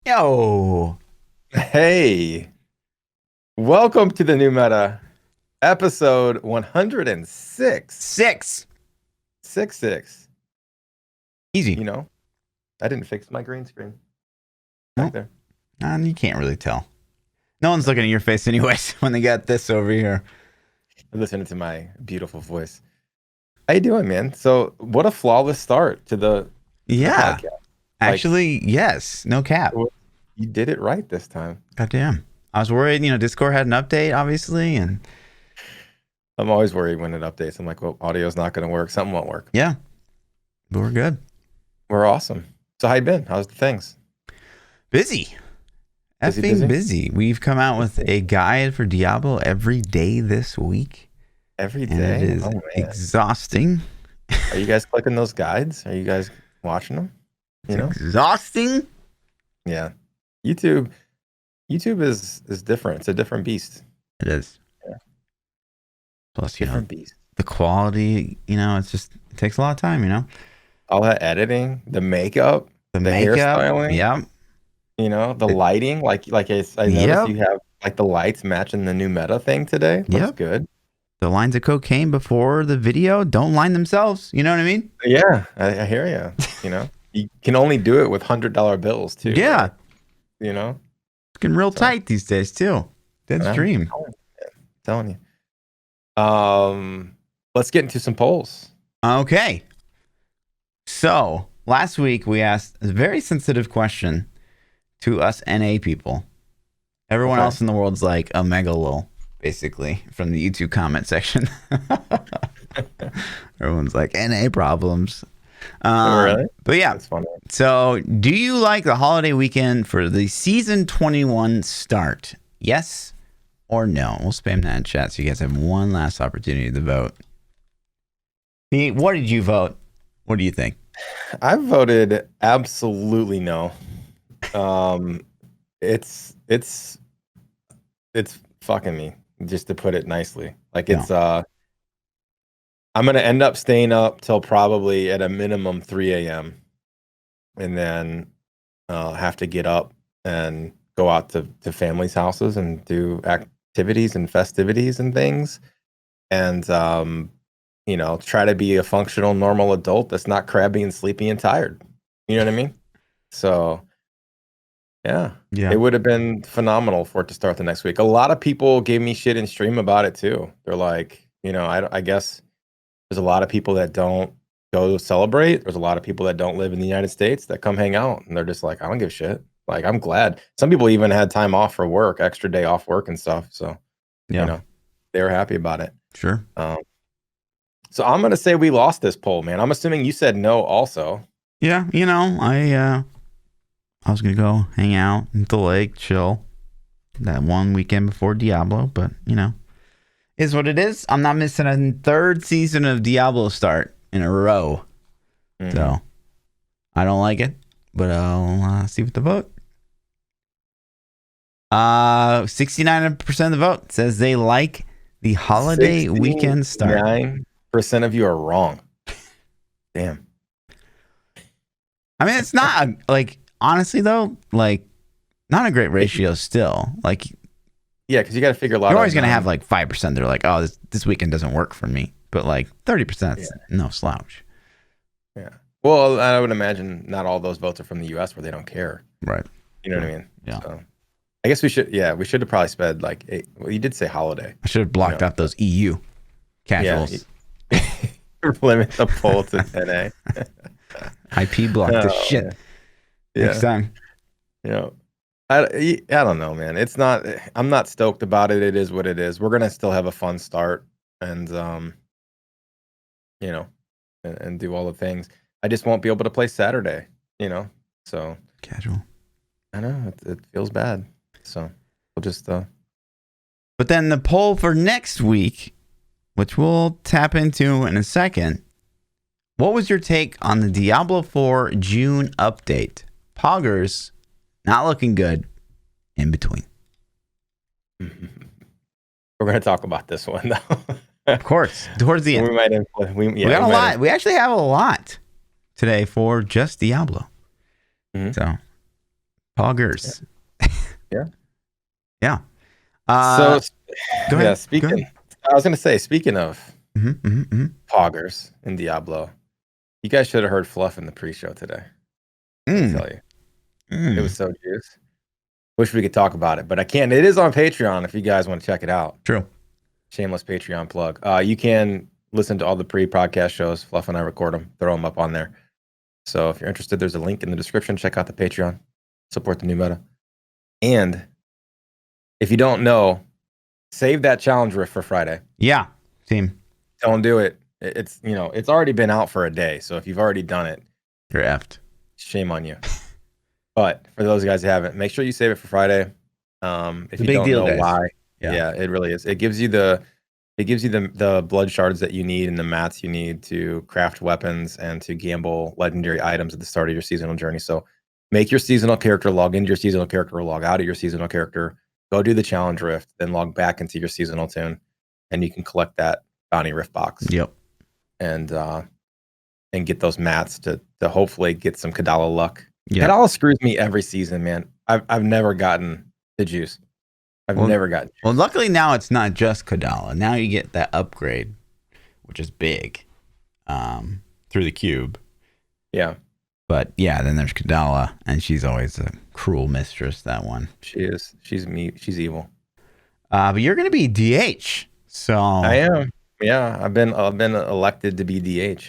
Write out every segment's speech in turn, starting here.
Yo, Hey, welcome to the new meta, episode 106. six. 6. Easy. You know, I didn't fix my green screen back Well, there. you can't really tell. No one's looking at your face anyways when they got this over here. Listening to my beautiful voice. How you doing, man? So, what a flawless start to the Yeah, podcast. actually, yes. No cap. You did it right this time. Goddamn. I was worried, Discord had an update, obviously, and I'm always worried when it updates. I'm like, well, audio's not going to work. Something won't work. yeah, but we're good. We're awesome. So, how you been? How's the things? Busy. Effing busy. We've come out with a guide for Diablo every day this week. Every And day? it is exhausting. Are you guys clicking those guides? Are you guys watching them? Exhausting? Yeah. YouTube is different. It's a different beast. It is. Yeah. Plus, Different beast. the quality, it takes a lot of time, All that editing, the makeup, the hairstyling, yeah. The lighting. Like I noticed you have like the lights matching the new meta thing today. Looks good. The lines of cocaine before the video don't line themselves. You know what I mean? Yeah, I hear you. You can only do it with $100 bills too. Yeah. Right? It's getting real tight these days too. Dead's dream. Telling you. Let's get into some polls. Okay. So last week we asked a very sensitive question to us NA people. Everyone else in the world's like a mega lol, basically, from the YouTube comment section. Everyone's like NA problems. Really? But yeah. That's funny. So, do you like the holiday weekend for the season 21 start? Yes or no? We'll spam that in chat so you guys have one last opportunity to vote. Pete, what did you vote? What do you think? I voted absolutely no. It's fucking me, just to put it nicely. Like it's I'm gonna end up staying up till probably at a minimum 3 a.m. and then have to get up and go out to families' houses and do activities and festivities and things, and try to be a functional, normal adult that's not crabby and sleepy and tired. You know what I mean? So, yeah, it would have been phenomenal for it to start the next week. A lot of people gave me shit in stream about it too. They're like, I guess there's a lot of people that don't go celebrate. There's a lot of people that don't live in the United States that come hang out, and they're just like, I don't give a shit. Like, I'm glad. Some people even had time off for work, extra day off work and stuff. So, they were happy about it. Sure. So I'm gonna say we lost this poll, man. I'm assuming you said no also. Yeah, I was gonna go hang out at the lake, chill that one weekend before Diablo, but is what it is. I'm not missing a third season of Diablo start in a row, so I don't like it. But I'll see what the vote. 69% of the vote says they like the holiday weekend start. 9% of you are wrong. Damn. I mean, it's not like, honestly though, like, not a great ratio still. Like, yeah, because you got to figure a lot. You're always gonna have like 5%. They're like, oh, this weekend doesn't work for me. But like 30% is no slouch. Yeah. Well, I would imagine not all those votes are from the U.S. where they don't care. Right. You know what I mean? Yeah. So, I guess we should have probably sped like 8. Well, you did say holiday. I should have blocked out those EU casuals. Yeah, limit the poll to 10A. IP block the shit next time. I don't know, man. I'm not stoked about it. It is what it is. We're gonna still have a fun start and and do all the things. I just won't be able to play Saturday, so casual. I know it feels bad. So we'll just But then the poll for next week, which we'll tap into in a second. What was your take on the Diablo 4 June update? Poggers, not looking good. In between. We're going to talk about this one, though. Of course. Towards the end. We got a lot. We actually have a lot today for just Diablo. So Poggers. Yeah. Yeah. So Go ahead. speaking, I was gonna say, speaking of poggers in Diablo, you guys should have heard Fluff in the pre-show today. I tell you, it was so juice. Wish we could talk about it, but I can't. It is on Patreon if you guys want to check it out. True. Shameless Patreon plug. You can listen to all the pre-podcast shows. Fluff and I record them, throw them up on there. So if you're interested, there's a link in the description. Check out the Patreon. Support the new meta. And if you don't know, save that challenge riff for Friday. Yeah. Team. Don't do it. It's it's already been out for a day. So if you've already done it, you're effed. Shame on you. But for those guys who haven't, make sure you save it for Friday. If you don't know why, yeah, it really is. It gives you the blood shards that you need and the mats you need to craft weapons and to gamble legendary items at the start of your seasonal journey. So make your seasonal character, log into your seasonal character, or log out of your seasonal character, go do the challenge rift, then log back into your seasonal tune, and you can collect that bounty rift box. Yep. And get those mats to hopefully get some Kadala luck. Yeah. Kadala screws me every season, man. I've never gotten the juice. I've never gotten juice. Well, luckily now it's not just Kadala. Now you get that upgrade, which is big, through the cube. Yeah. But yeah, then there's Kadala, and she's always a cruel mistress, that one. She is. She's evil. But you're going to be DH. So I am. Yeah, I've been elected to be DH.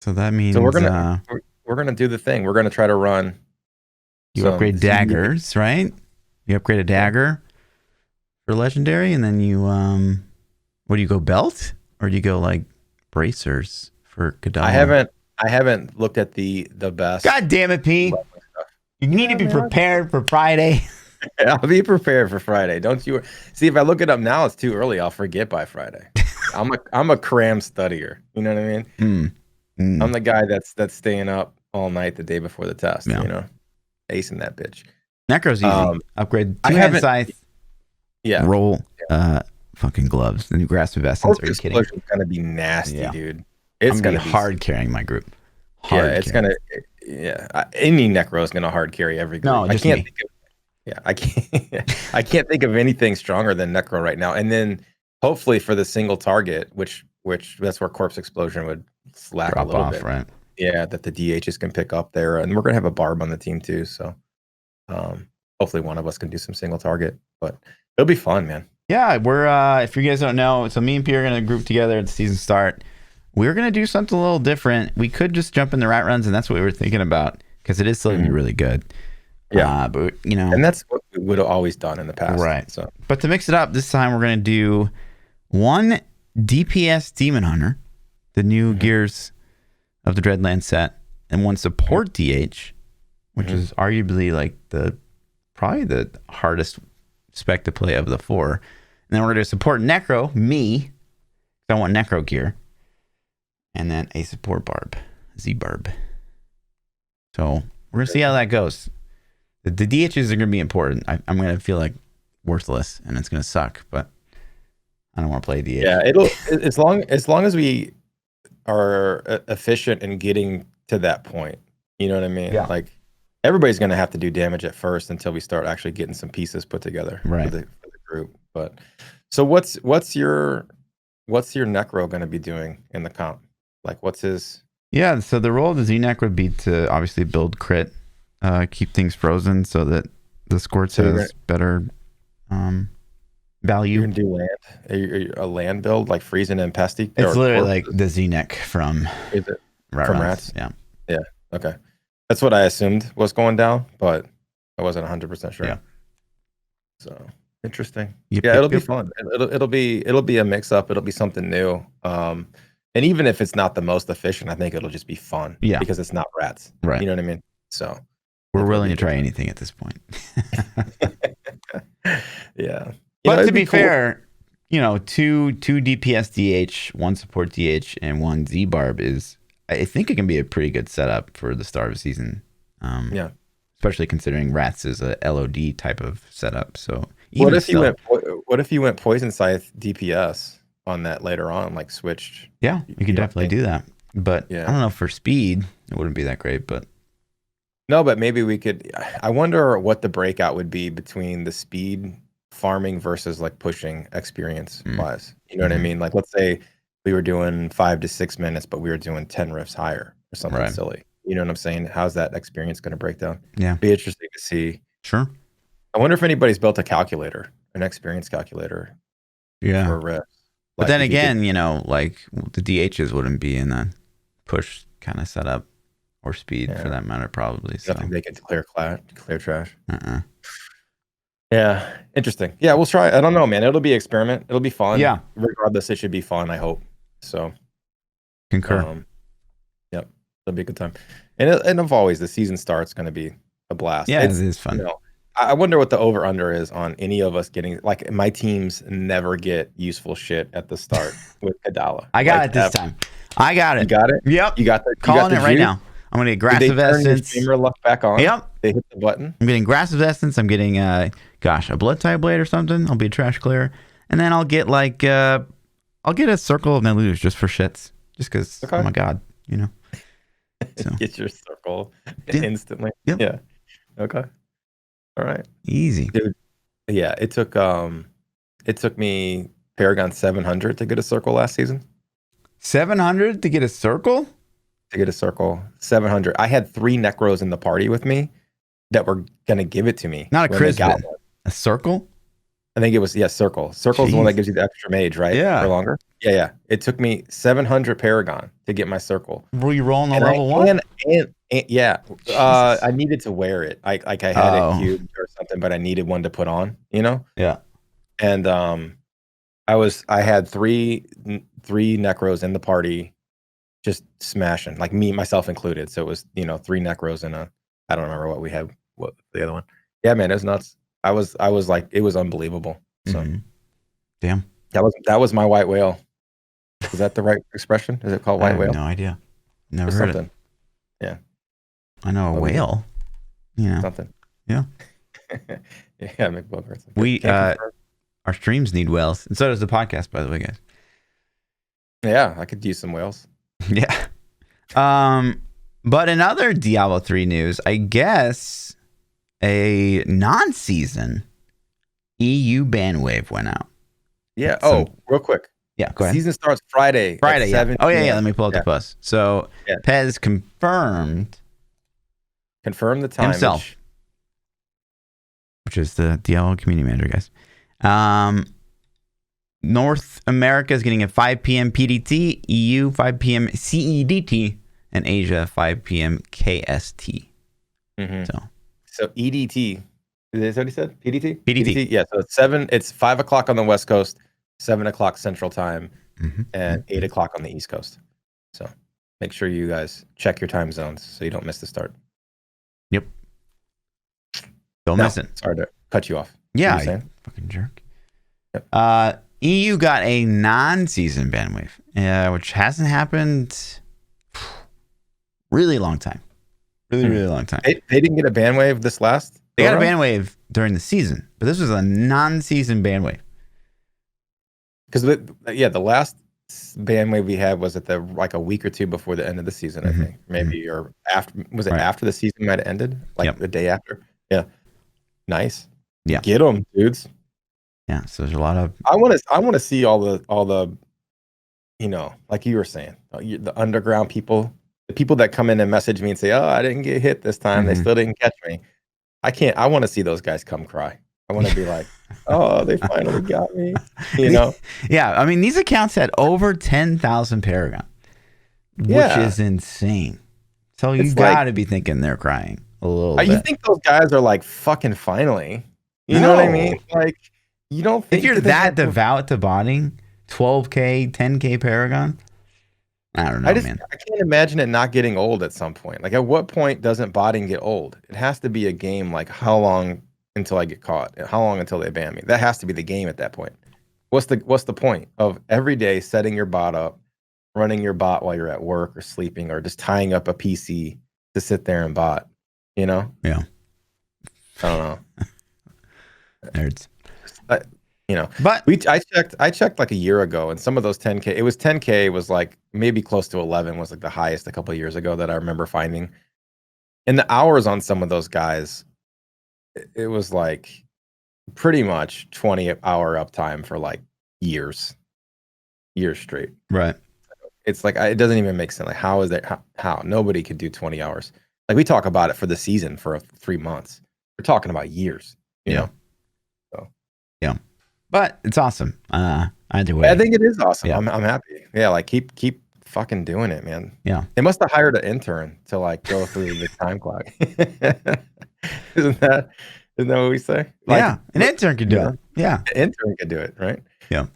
So that means we're gonna do the thing. We're gonna try to run. You upgrade daggers, right? You upgrade a dagger for legendary, and then you what do you go, belt, or do you go like bracers for Kadala? I haven't looked at the best. God damn it, P! You need to be prepared for Friday. I'll be prepared for Friday. Don't you see? If I look it up now, it's too early. I'll forget by Friday. I'm a cram studier. You know what I mean? I'm the guy that's staying up all night the day before the test. Yeah. You know, acing that bitch. Necro's easy. Upgrade 2-hand scythe. Yeah. Roll fucking gloves. The new grasp of essence. Are you kidding? It's gonna be nasty, dude. It's gonna be hard carrying my group. Any Necro is gonna hard carry every group. No, just me. I can't think of anything stronger than Necro right now. And then hopefully for the single target, which that's where Corpse Explosion would slack a little bit, right? Yeah, that the DHs can pick up there, and we're gonna have a Barb on the team too. So hopefully one of us can do some single target, but it'll be fun, man. Yeah, we're if you guys don't know, so me and P are gonna group together at the season start. We're gonna do something a little different. We could just jump in the rat runs, and that's what we were thinking about because it is still gonna be really good. Yeah, but you know, and that's what we would have always done in the past, right? So, but to mix it up this time, we're gonna do one DPS Demon Hunter, the new gears of the Dreadland set, and one support DH, which is arguably like probably the hardest spec to play of the four. And then we're gonna support Necro, me, because I want Necro gear, and then a support Barb, Z-Barb. So we're gonna see how that goes. The DHs are going to be important. I'm going to feel like worthless, and it's going to suck, but I don't want to play DH. Yeah, as long as we are efficient in getting to that point. You know what I mean? Yeah. Like everybody's going to have to do damage at first until we start actually getting some pieces put together right. for the group. But so what's your Necro going to be doing in the comp? Like what's his? Yeah, so the role of the Z-Nec would be to obviously build crit. Keep things frozen so that the Squirts has better value. You can do land, a land build like freezing and pesty. It's literally like the Z-Nec from Rats. Yeah. Okay, that's what I assumed was going down, but I wasn't 100% sure. Yeah. So interesting. It'll be fun. It'll be a mix up. It'll be something new. And even if it's not the most efficient, I think it'll just be fun. Yeah. Because it's not rats. Right. You know what I mean? So. We're willing to try anything at this point. Yeah. But to be fair, two DPS DH, one support DH, and one Z-Barb I think it can be a pretty good setup for the start of the season. Yeah. Especially considering Rats is a LOD type of setup. So what if you went Poison Scythe DPS on that later on, like switched? Yeah, you could definitely do that. But I don't know, for speed, it wouldn't be that great, but No, but maybe we could. I wonder what the breakout would be between the speed farming versus like pushing experience wise. You know what I mean? Like, let's say we were doing 5 to 6 minutes, but we were doing 10 riffs higher or something Right. silly. You know what I'm saying? How's that experience going to break down? Yeah. Be interesting to see. Sure. I wonder if anybody's built a calculator, an experience calculator Yeah. for riffs. But Like, then if you could- again, you know, like the DHs wouldn't be in a push kind of setup or speed for that matter, probably. So nothing they can clear trash. uh-uh. Yeah, interesting. Yeah, we'll try. I don't know, man. It'll be experiment. It'll be fun. Yeah. Regardless, it should be fun. I hope so. Concur. Yep, it'll be a good time. And of always, the season start's going to be a blast. Yeah, it is fun. You know, I wonder what the over under is on any of us getting, like, my teams never get useful shit at the start with Kadala. I got it this time. I got it. You got it? Yep. You got the Calling you got it right now. I'm gonna get aggressive essence. Streamer luck back on. Yep. They hit the button. I'm getting aggressive essence. I'm getting a blood type blade or something. I'll be a trash clear, and then I'll get like I'll get a circle of Neluz just for shits, just because. Okay. Oh my god, you know. So. Get your circle instantly. Yep. Yeah. Okay. All right. Easy. Dude. Yeah, it took me Paragon 700 to get a circle last season. 700 to get a circle? To get a circle. 700. I had 3 necros in the party with me that were going to give it to me. Not a Crispin. A circle? I think it was, circle. Circle's the one that gives you the extra mage, right? Yeah. For longer? Yeah. It took me 700 Paragon to get my circle. Were you rolling on level 1? And yeah. I needed to wear it. I had a cube or something, but I needed one to put on, you know? Yeah. And I had three necros in the party just smashing, like me, myself included. So it was, 3 necros and I don't remember what the other one. Yeah, man, it was nuts. I was like, it was unbelievable. So damn. That was my white whale. Is that the right expression? Is it called white whale? No idea. Never heard it. Yeah. I know a whale. Something. Yeah. Yeah, make both words. Our streams need whales, and so does the podcast, by the way, guys. Yeah, I could use some whales. Yeah. But in other Diablo 3 news, I guess a non-season EU ban wave went out. Yeah. Real quick. Yeah, go ahead. Season starts Friday. Friday, yeah. Oh, yeah. Let me pull up the post. So, Pez confirmed the time himself, which is the Diablo community manager, guys. North America is getting a 5 p.m. PDT, EU 5 p.m. CEDT, and Asia 5 p.m. KST. So EDT. Is that what he said? PDT? PDT. Yeah. So it's 5 o'clock on the West Coast, 7 o'clock Central Time, and 8 o'clock on the East Coast. So make sure you guys check your time zones so you don't miss the start. Yep. Don't miss it. Sorry to cut you off. Yeah, you fucking jerk. Yep. EU got a non-season ban wave, which hasn't happened really long time. Really long time. They didn't get a ban wave this last? They got a ban wave during the season, but this was a non-season ban wave. Because the last ban wave we had was at a week or two before the end of the season, I think. Maybe or after. Was it after the season might have ended? The day after? Yeah. Nice. Yeah. Get them, dudes. Yeah. So there's a lot of. I want to see all the, like you were saying, the underground people, the people that come in and message me and say, "Oh, I didn't get hit this time. They still didn't catch me." I want to see those guys come cry. I want to be like, "Oh, they finally got me." Yeah. I mean, these accounts had over 10,000 Paragon, which is insane. So you got to be thinking they're crying a little bit. You think those guys are like, fucking finally? You know what I mean? Like, you don't think if you're that devout to botting 12K, 10K Paragon, I don't know, man. I can't imagine it not getting old at some point. Like, at what point doesn't botting get old? It has to be a game like, how long until I get caught? How long until they ban me? That has to be the game at that point. What's the point of every day setting your bot up, running your bot while you're at work or sleeping, or just tying up a PC to sit there and bot? Yeah. I don't know. Nerds. But I checked like a year ago, and some of those 10K, it was 10K was like maybe close to 11 was like the highest a couple of years ago that I remember finding. And the hours on some of those guys, it was like pretty much 20-hour uptime for like years straight. Right. It's like it doesn't even make sense. Like, how is that? How nobody could do 20 hours? Like, we talk about it for the season for 3 months. We're talking about years. You know? So yeah, but it's awesome. Either way, I think it is awesome. Yeah. I'm happy. Yeah, like keep fucking doing it, man. Yeah. They must have hired an intern to like go through the time clock. Isn't that what we say? Like, yeah, an intern could do it. Yeah, an intern could do it, right? Yeah.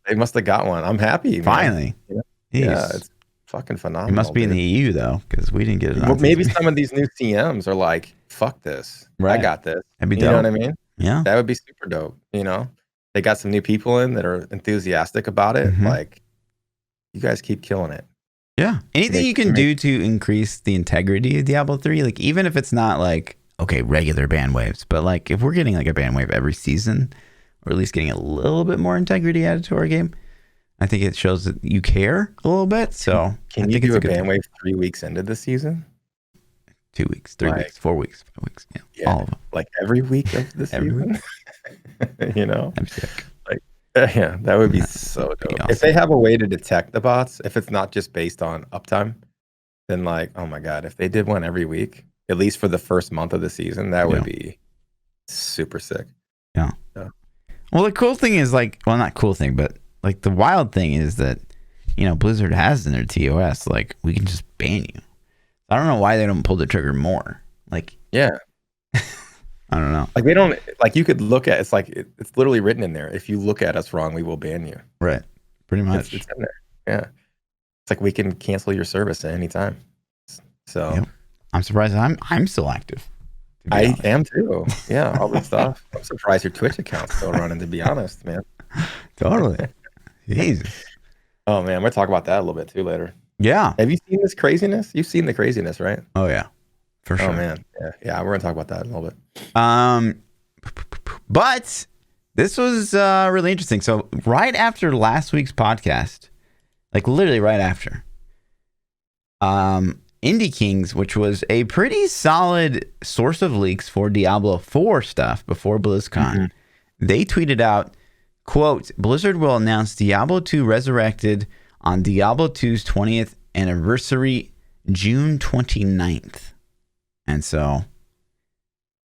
They must have got one. I'm happy, man. Finally. Yeah, it's fucking phenomenal. It must be in the EU though, because we didn't get it. Well, maybe some of these new CMs are like, "Fuck this, I got this." That'd be You know dope. what I mean? Yeah, that would be super dope. You know, they got some new people in that are enthusiastic about it. Like, you guys keep killing it. Yeah, anything you can do to increase the integrity of Diablo 3, like even if it's not like regular band waves, but like if we're getting like a band wave every season, or at least getting a little bit more integrity added to our game, I think it shows that you care a little bit. So can you do a band wave 3 weeks into the season? 2 weeks, 3 weeks, 4 weeks, 5 weeks. Yeah, all of them. Like every week of the season. You know, that'd be sick. Like, yeah, that would be so dope. Awesome. If they have a way to detect the bots, if it's not just based on uptime, then like, oh my god, if they did one every week, at least for the first month of the season, that would be super sick. Yeah. Well, the cool thing is not cool thing, but like the wild thing is that, Blizzard has in their TOS, like we can just ban you. I don't know why they don't pull the trigger more. Like, yeah. I don't know. Like, they don't, like, you could look at, it's like, it's literally written in there. If you look at us wrong, we will ban you. Right. Pretty much. It's in there. Yeah. It's like we can cancel your service at any time. So I'm surprised I'm still active. I am too. Yeah, all this stuff. I'm surprised your Twitch account's still running, to be honest, man. Totally. Jesus. Oh man, we'll talk about that a little bit too later. Yeah. Have you seen this craziness? You've seen the craziness, right? Oh yeah. For sure. Oh man. Yeah, we're gonna talk about that in a little bit. But this was really interesting. So right after last week's podcast, like literally right after, Indie Kings, which was a pretty solid source of leaks for Diablo 4 stuff before BlizzCon, they tweeted out, quote, Blizzard will announce Diablo 2 Resurrected on Diablo 2's 20th anniversary, June 29th. And so,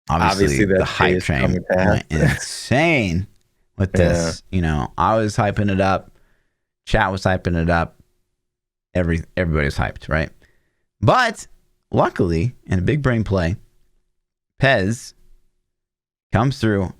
obviously the hype train went insane with this. I was hyping it up. Chat was hyping it up. Everybody was hyped, right? But luckily, in a big brain play, Pez comes through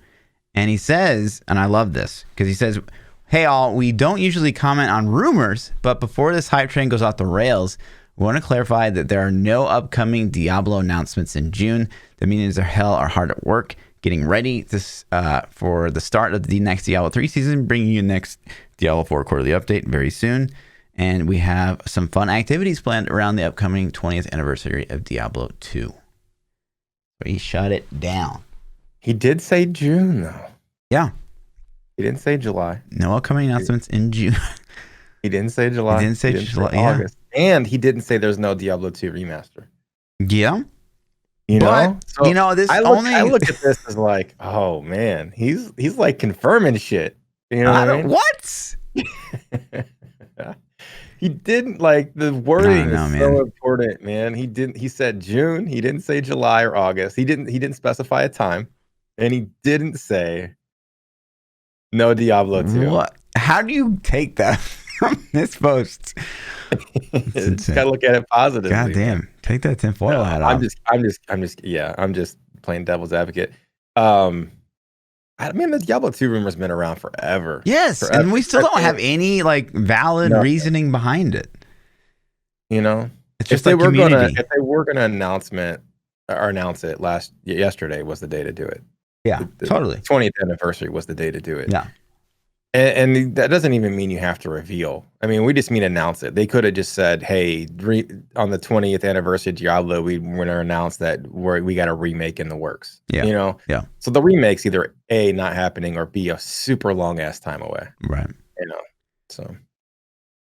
and he says, and I love this, because he says, hey all, we don't usually comment on rumors, but before this hype train goes off the rails, we want to clarify that there are no upcoming Diablo announcements in June. The minions of hell are hard at work, getting ready for the start of the next Diablo 3 season, bringing you next Diablo 4 quarterly update very soon. And we have some fun activities planned around the upcoming 20th anniversary of Diablo 2. But he shut it down. He did say June, though. Yeah. He didn't say July. No upcoming announcements in June. He didn't say July. He didn't say July. August. And he didn't say there's no Diablo 2 remaster. Yeah. You know? So, this I look at this as like, oh, man. He's like confirming shit. You know what I mean? What? He didn't, like, the wording is so important, man. He said June. He didn't say July or August. He didn't specify a time. And he didn't say no Diablo 2. What? How do you take that from this post? Just gotta look at it positively. God damn. Take that tinfoil hat off. I'm just playing devil's advocate. I mean, the Diablo 2 rumor's been around forever. Yes, forever. And we still don't have any like valid reasoning behind it. You know, it's just if they were gonna announce it yesterday was the day to do it. Yeah, totally. 20th anniversary was the day to do it. Yeah. And that doesn't even mean you have to reveal. I mean, we just mean announce it. They could have just said, hey, on the 20th anniversary of Diablo, we want to announce that we got a remake in the works. Yeah. You know? Yeah. So the remake's either A, not happening, or B, a super long ass time away. Right. You know? So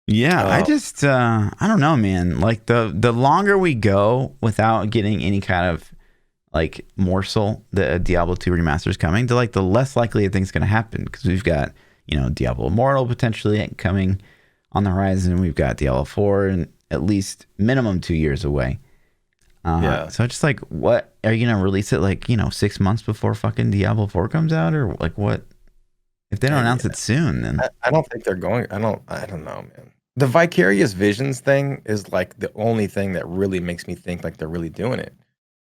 Yeah, I just I don't know, man. Like the longer we go without getting any kind of like morsel that Diablo 2 remaster is coming, to like the less likely a thing's going to happen, because we've got, you know, Diablo Immortal potentially coming on the horizon. We've got Diablo 4 and at least minimum 2 years away. So it's just like, what are you gonna release it like, you know, 6 months before fucking Diablo 4 comes out, or like what? If they don't announce it soon, then I don't think they're going. I don't know, man. The Vicarious Visions thing is like the only thing that really makes me think like they're really doing it.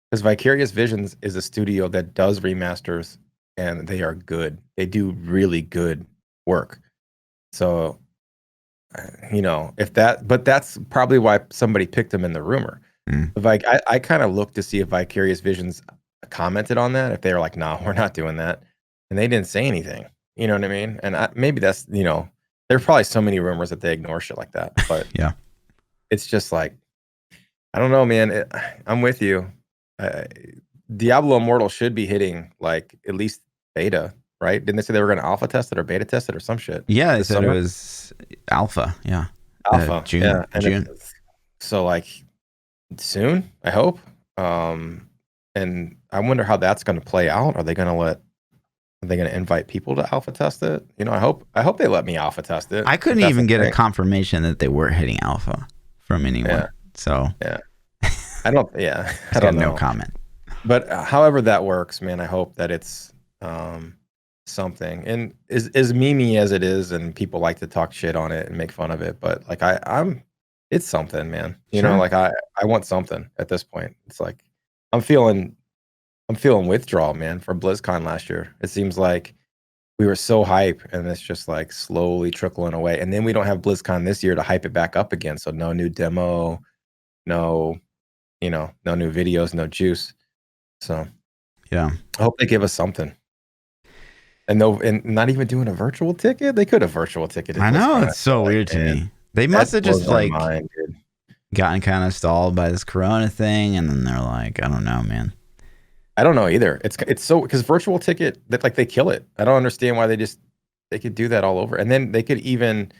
Because Vicarious Visions is a studio that does remasters, and they are good. They do really good work. So, you know, but that's probably why somebody picked them in the rumor. Like, I kind of looked to see if Vicarious Visions commented on that, if they were like, "No, we're not doing that," and they didn't say anything. You know what I mean? And maybe that's, you know, there's probably so many rumors that they ignore shit like that. But yeah, it's just like, I don't know, man. I'm with you. Diablo Immortal should be hitting like at least beta, right? Didn't they say they were going to alpha test it or beta test it or some shit? yeah, they said it was alpha. Yeah, Alpha. June. Yeah, and June. So like soon, I hope. And I wonder how that's going to play out. Are they going to invite people to alpha test it? You know, I hope they let me alpha test it. I couldn't even get a confirmation that they were hitting alpha from anyone. Yeah. So yeah, I don't know. No comment. But however that works, man, I hope that it's something. And as memey as it is, and people like to talk shit on it and make fun of it, but like it's something, man. You know, like I want something at this point. It's like I'm feeling withdrawal, man, from BlizzCon last year. It seems like we were so hype, and it's just like slowly trickling away. And then we don't have BlizzCon this year to hype it back up again. So no new demo, no new videos, no juice. So yeah, I hope they give us something. And not even doing a virtual ticket. They could have virtual ticketed. I know, it's so weird to me. They must have just like gotten kind of stalled by this Corona thing, and then they're like, I don't know, man. I don't know either. It's so, because virtual ticket, that like they kill it. I don't understand why they could do that all over, and then they could even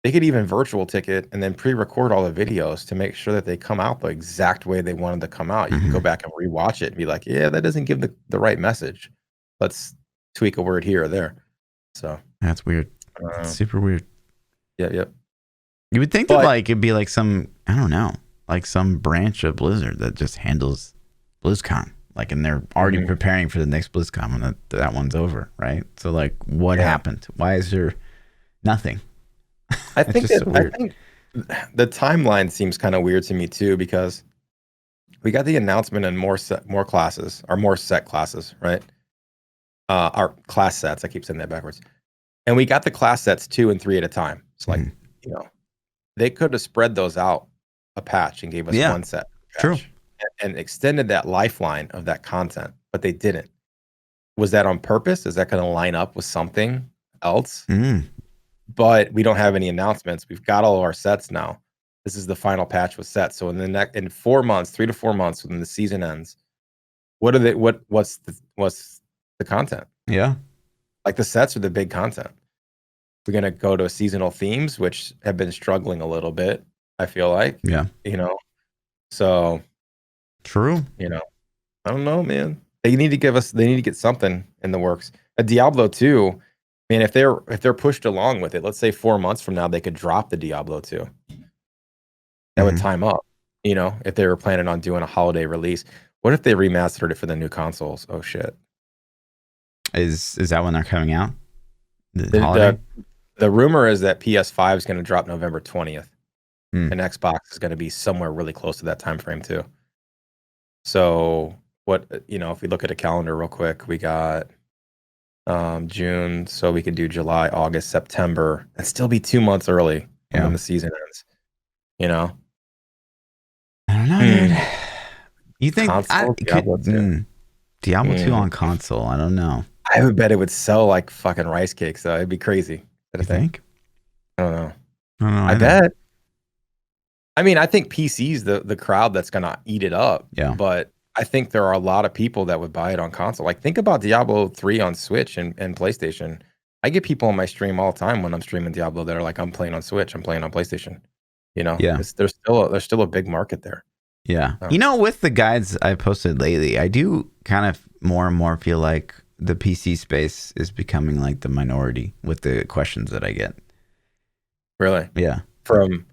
virtual ticket and then pre-record all the videos to make sure that they come out the exact way they wanted to come out. You can go back and rewatch it and be like, yeah, that doesn't give the right message. Let's tweak a word here or there. So that's weird. It's super weird. Yeah. You would think that like it'd be like some, I don't know, like some branch of Blizzard that just handles BlizzCon. Like, and they're already preparing for the next BlizzCon when that one's over, right? So like, what happened? Why is there nothing? I think the timeline seems kind of weird to me too, because we got the announcement in more classes, or more set classes, right? Our class sets. I keep saying that backwards. And we got the class sets 2 and 3 at a time. It's like, you know, they could have spread those out a patch and gave us one set. True. And extended that lifeline of that content, but they didn't. Was that on purpose? Is that going to line up with something else? But we don't have any announcements. We've got all of our sets now. This is the final patch with sets. So in 4 months, 3 to 4 months, when the season ends, what's the content? Yeah, like the sets are the big content. We're gonna go to seasonal themes, which have been struggling a little bit, I feel like. Yeah, you know. So true. You know, I don't know, man. They need to get something in the works. A Diablo 2. I mean, if they're pushed along with it, let's say 4 months from now, they could drop the Diablo 2. That would time up, you know, if they were planning on doing a holiday release. What if they remastered it for the new consoles? Oh shit! Is that when they're coming out? The rumor is that PS5 is going to drop November 20th, and Xbox is going to be somewhere really close to that time frame too. So if we look at a calendar real quick, we got June, so we could do July, August, September, and still be 2 months early when the season ends. You know, I don't know, dude. You think Diablo 2? Diablo 2 on console? I don't know. I would bet it would sell like fucking rice cakes, though. It'd be crazy. You think? I don't know. I bet. I mean, I think PC's the crowd that's gonna eat it up. Yeah. But I think there are a lot of people that would buy it on console. Like, think about Diablo 3 on Switch and PlayStation. I get people on my stream all the time when I'm streaming Diablo that are like, I'm playing on Switch, I'm playing on PlayStation. You know, Yeah. there's still a big market there. Yeah. You know, with the guides I posted lately, I do kind of more and more feel like the PC space is becoming like the minority with the questions that I get. Really? Yeah. From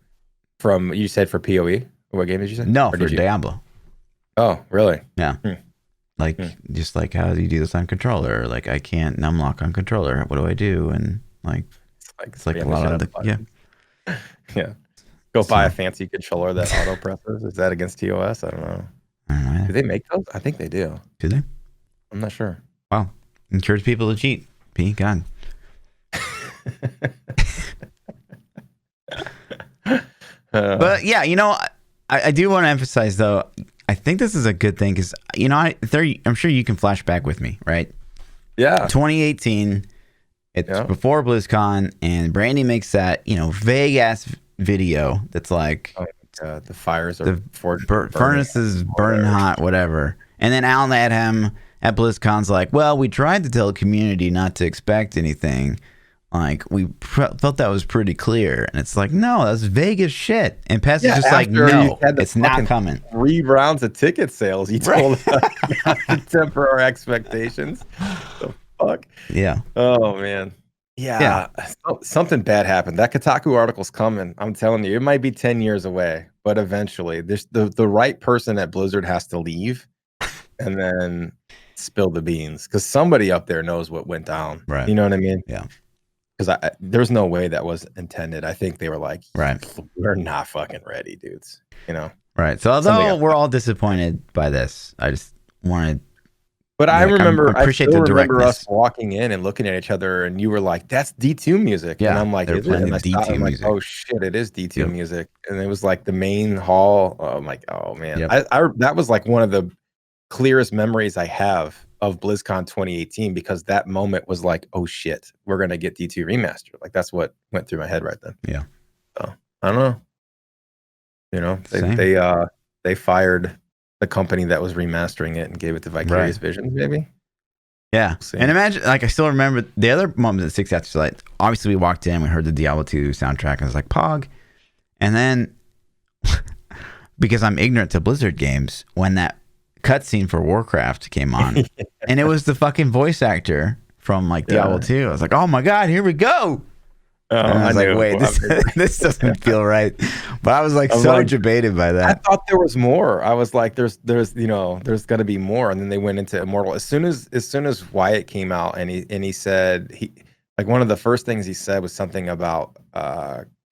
you said for PoE? What game did you say? No, for Diablo. Oh, really? Yeah. Like, just like, how do you do this on controller? Like, I can't numlock on controller. What do I do? And like, it's like a lot of the, yeah. Go buy a fancy controller that auto presses. Is that against TOS? I don't know. Do they make those? I think they do. Do they? I'm not sure. Wow. Encourage people to cheat. P. God. But yeah, you know, I do want to emphasize though, I think this is a good thing because, you know, I'm sure you can flash back with me, right? Yeah. 2018, it's before BlizzCon, and Brandy makes that, you know, vague ass video that's like, the fires are furnaces burning hot, whatever. And then Alan Adham at BlizzCon's like, well, we tried to tell the community not to expect anything. Like, we felt that was pretty clear. And it's like, no, that's vague as shit. And Pez is just like, no, it's not coming. 3 rounds of ticket sales. You told us not to temper our expectations. The fuck? Yeah. Oh, man. Yeah. Something bad happened. That Kotaku article's coming. I'm telling you, it might be 10 years away, but eventually the right person at Blizzard has to leave and then spill the beans because somebody up there knows what went down. Right. You know what I mean? Yeah. Because there's no way that was intended. I think they were like, right, we're not fucking ready, dudes. You know? Right. So although we're all disappointed by this, I just wanted. But I remember, I still remember us walking in and looking at each other, and you were like, "That's D2 music," and I'm like, "They're playing D2 music." Oh shit, it is D2 music, and it was like the main hall. I'm like, oh man, that was like one of the clearest memories I have of BlizzCon 2018 because that moment was like, oh shit, we're gonna get D2 remastered. Like that's what went through my head right then. Yeah. So I don't know. You know, they fired the company that was remastering it and gave it to Vicarious Visions, maybe. Yeah. And imagine, like, I still remember the other moment at 6 After Light. Obviously, we walked in, we heard the Diablo 2 soundtrack, and I was like, Pog. And then, because I'm ignorant to Blizzard games, when that cutscene for Warcraft came on, and it was the fucking voice actor from, like, Diablo 2. I was like, oh my God, here we go. And I was like, wait, this doesn't feel right. But I was like debated by that. I thought there was more. I was like, there's you know, there's gonna be more. And then they went into Immortal. As soon as Wyatt came out and he said like one of the first things he said was something about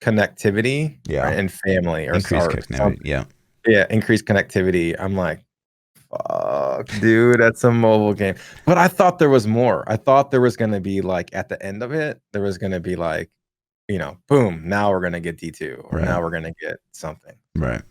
connectivity and family or increased connectivity. Increased connectivity. I'm like, fuck, dude, that's a mobile game. But I thought there was more. I thought there was gonna be like at the end of it, there was gonna be like, you know, boom, now we're going to get D2 or now we're going to get something. Right.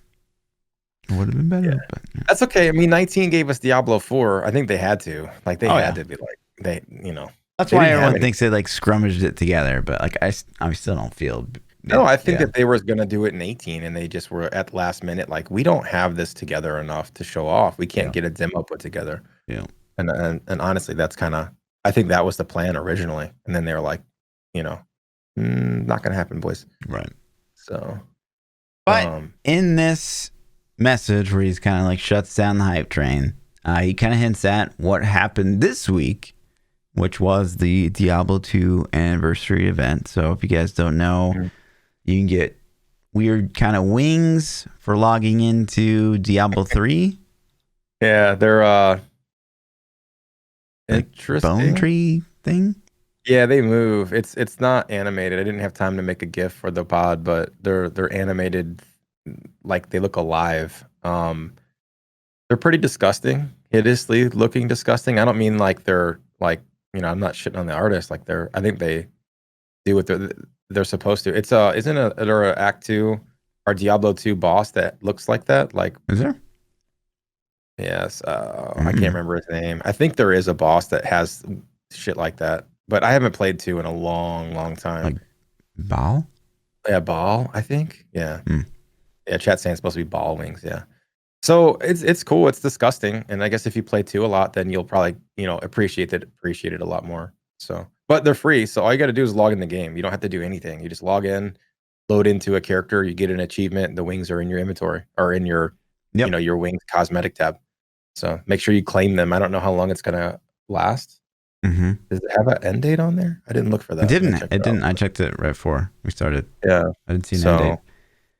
Would have been better. Yeah. But, that's okay. I mean, 19 gave us Diablo 4. I think they had to. Like, they had to be like, you know. That's why everyone thinks they, like, scrummaged it together. But, like, I still don't feel. No, I think that they were going to do it in 18, and they just were at the last minute, like, we don't have this together enough to show off. We can't get a demo put together. Yeah. And honestly, that's kind of, I think that was the plan originally. And then they were like, you know, not gonna happen, boys. Right. So, but in this message where he's kind of like shuts down the hype train, he kind of hints at what happened this week, which was the Diablo 2 anniversary event. So if you guys don't know, you can get weird kind of wings for logging into Diablo 3. Yeah, they're interesting bone tree thing. Yeah, they move. It's not animated. I didn't have time to make a GIF for the pod, but they're animated like they look alive. They're pretty disgusting, hideously looking disgusting. I don't mean like they're like, you know, I'm not shitting on the artist. Like I think they do what they're supposed to. It's isn't there a Act 2 or Diablo 2 boss that looks like that? Like, is there? Yes. I can't remember his name. I think there is a boss that has shit like that. But I haven't played 2 in a long, long time. Like Baal? Yeah, Baal, I think. Yeah. Yeah, chat's saying it's supposed to be ball wings, yeah. So it's cool, it's disgusting. And I guess if you play 2 a lot, then you'll probably, you know, appreciate it a lot more. So but they're free. So all you got to do is log in the game. You don't have to do anything. You just log in, load into a character, you get an achievement. The wings are in your inventory or in your, your wings cosmetic tab. So make sure you claim them. I don't know how long it's gonna last. Mm-hmm. Does it have an end date on there? I didn't look for that. It didn't. It didn't. I checked it right before we started. Yeah, I didn't see an end date.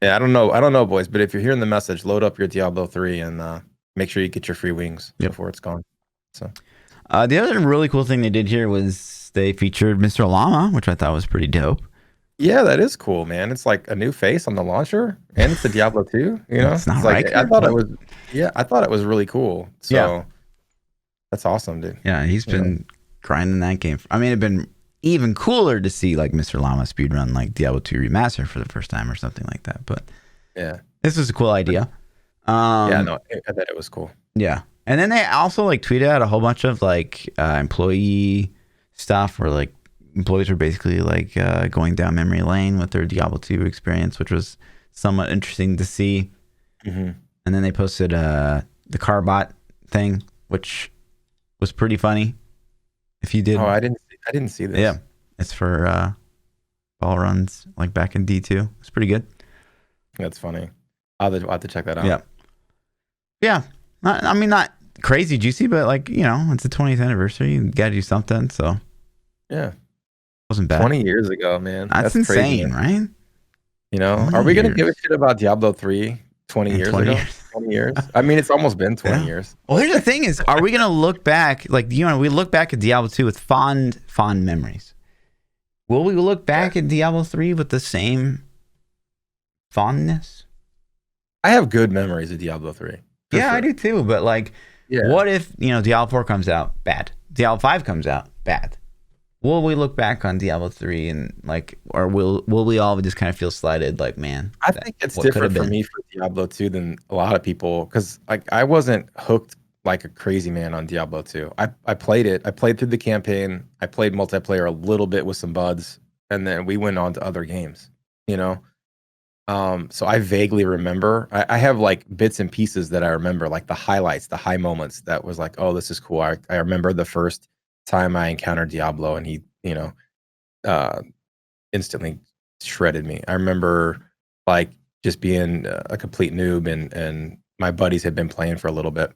Yeah, I don't know, boys. But if you're hearing the message, load up your Diablo 3 and make sure you get your free wings before it's gone. So, the other really cool thing they did here was they featured Mr. Llama, which I thought was pretty dope. Yeah, that is cool, man. It's like a new face on the launcher, and it's a Diablo 2. You know, it's not like I thought it was. Yeah, I thought it was really cool. So that's awesome, dude. Yeah, he's been grinding that game. I mean, it'd been even cooler to see like Mr. Llama speedrun like Diablo 2 Remaster for the first time or something like that. But yeah, this was a cool idea. I thought it was cool. Yeah, and then they also like tweeted out a whole bunch of like employee stuff where like employees were basically like going down memory lane with their Diablo 2 experience, which was somewhat interesting to see. Mm-hmm. And then they posted the Carbot thing, which was pretty funny. If you did, I didn't see this. Yeah, it's for ball runs like back in D2. It's pretty good. That's funny. I'll have to check that out. Yeah. I mean, not crazy juicy, but like it's the 20th anniversary. You gotta do something. So yeah, wasn't bad. 20 years ago, man. That's insane, crazy, right? Are we gonna give a shit about Diablo 3 20 years ago? 20 years. I mean, it's almost been 20 years. Well, here's the thing: is are we gonna look back like we look back at Diablo 2 with fond memories? Will we look back at Diablo 3 with the same fondness? I have good memories of Diablo 3. Yeah, sure. I do too. But like, what if Diablo 4 comes out bad? Diablo 5 comes out bad. Will we look back on Diablo 3 and like, or will we all just kind of feel slighted? Like, man, I think it's different for me for Diablo 2 than a lot of people because like I wasn't hooked like a crazy man on Diablo 2. I played it. I played through the campaign. I played multiplayer a little bit with some buds, and then we went on to other games. So I vaguely remember. I have like bits and pieces that I remember, like the highlights, the high moments. That was like, oh, this is cool. I remember the first time I encountered Diablo and he, instantly shredded me. I remember like just being a complete noob and my buddies had been playing for a little bit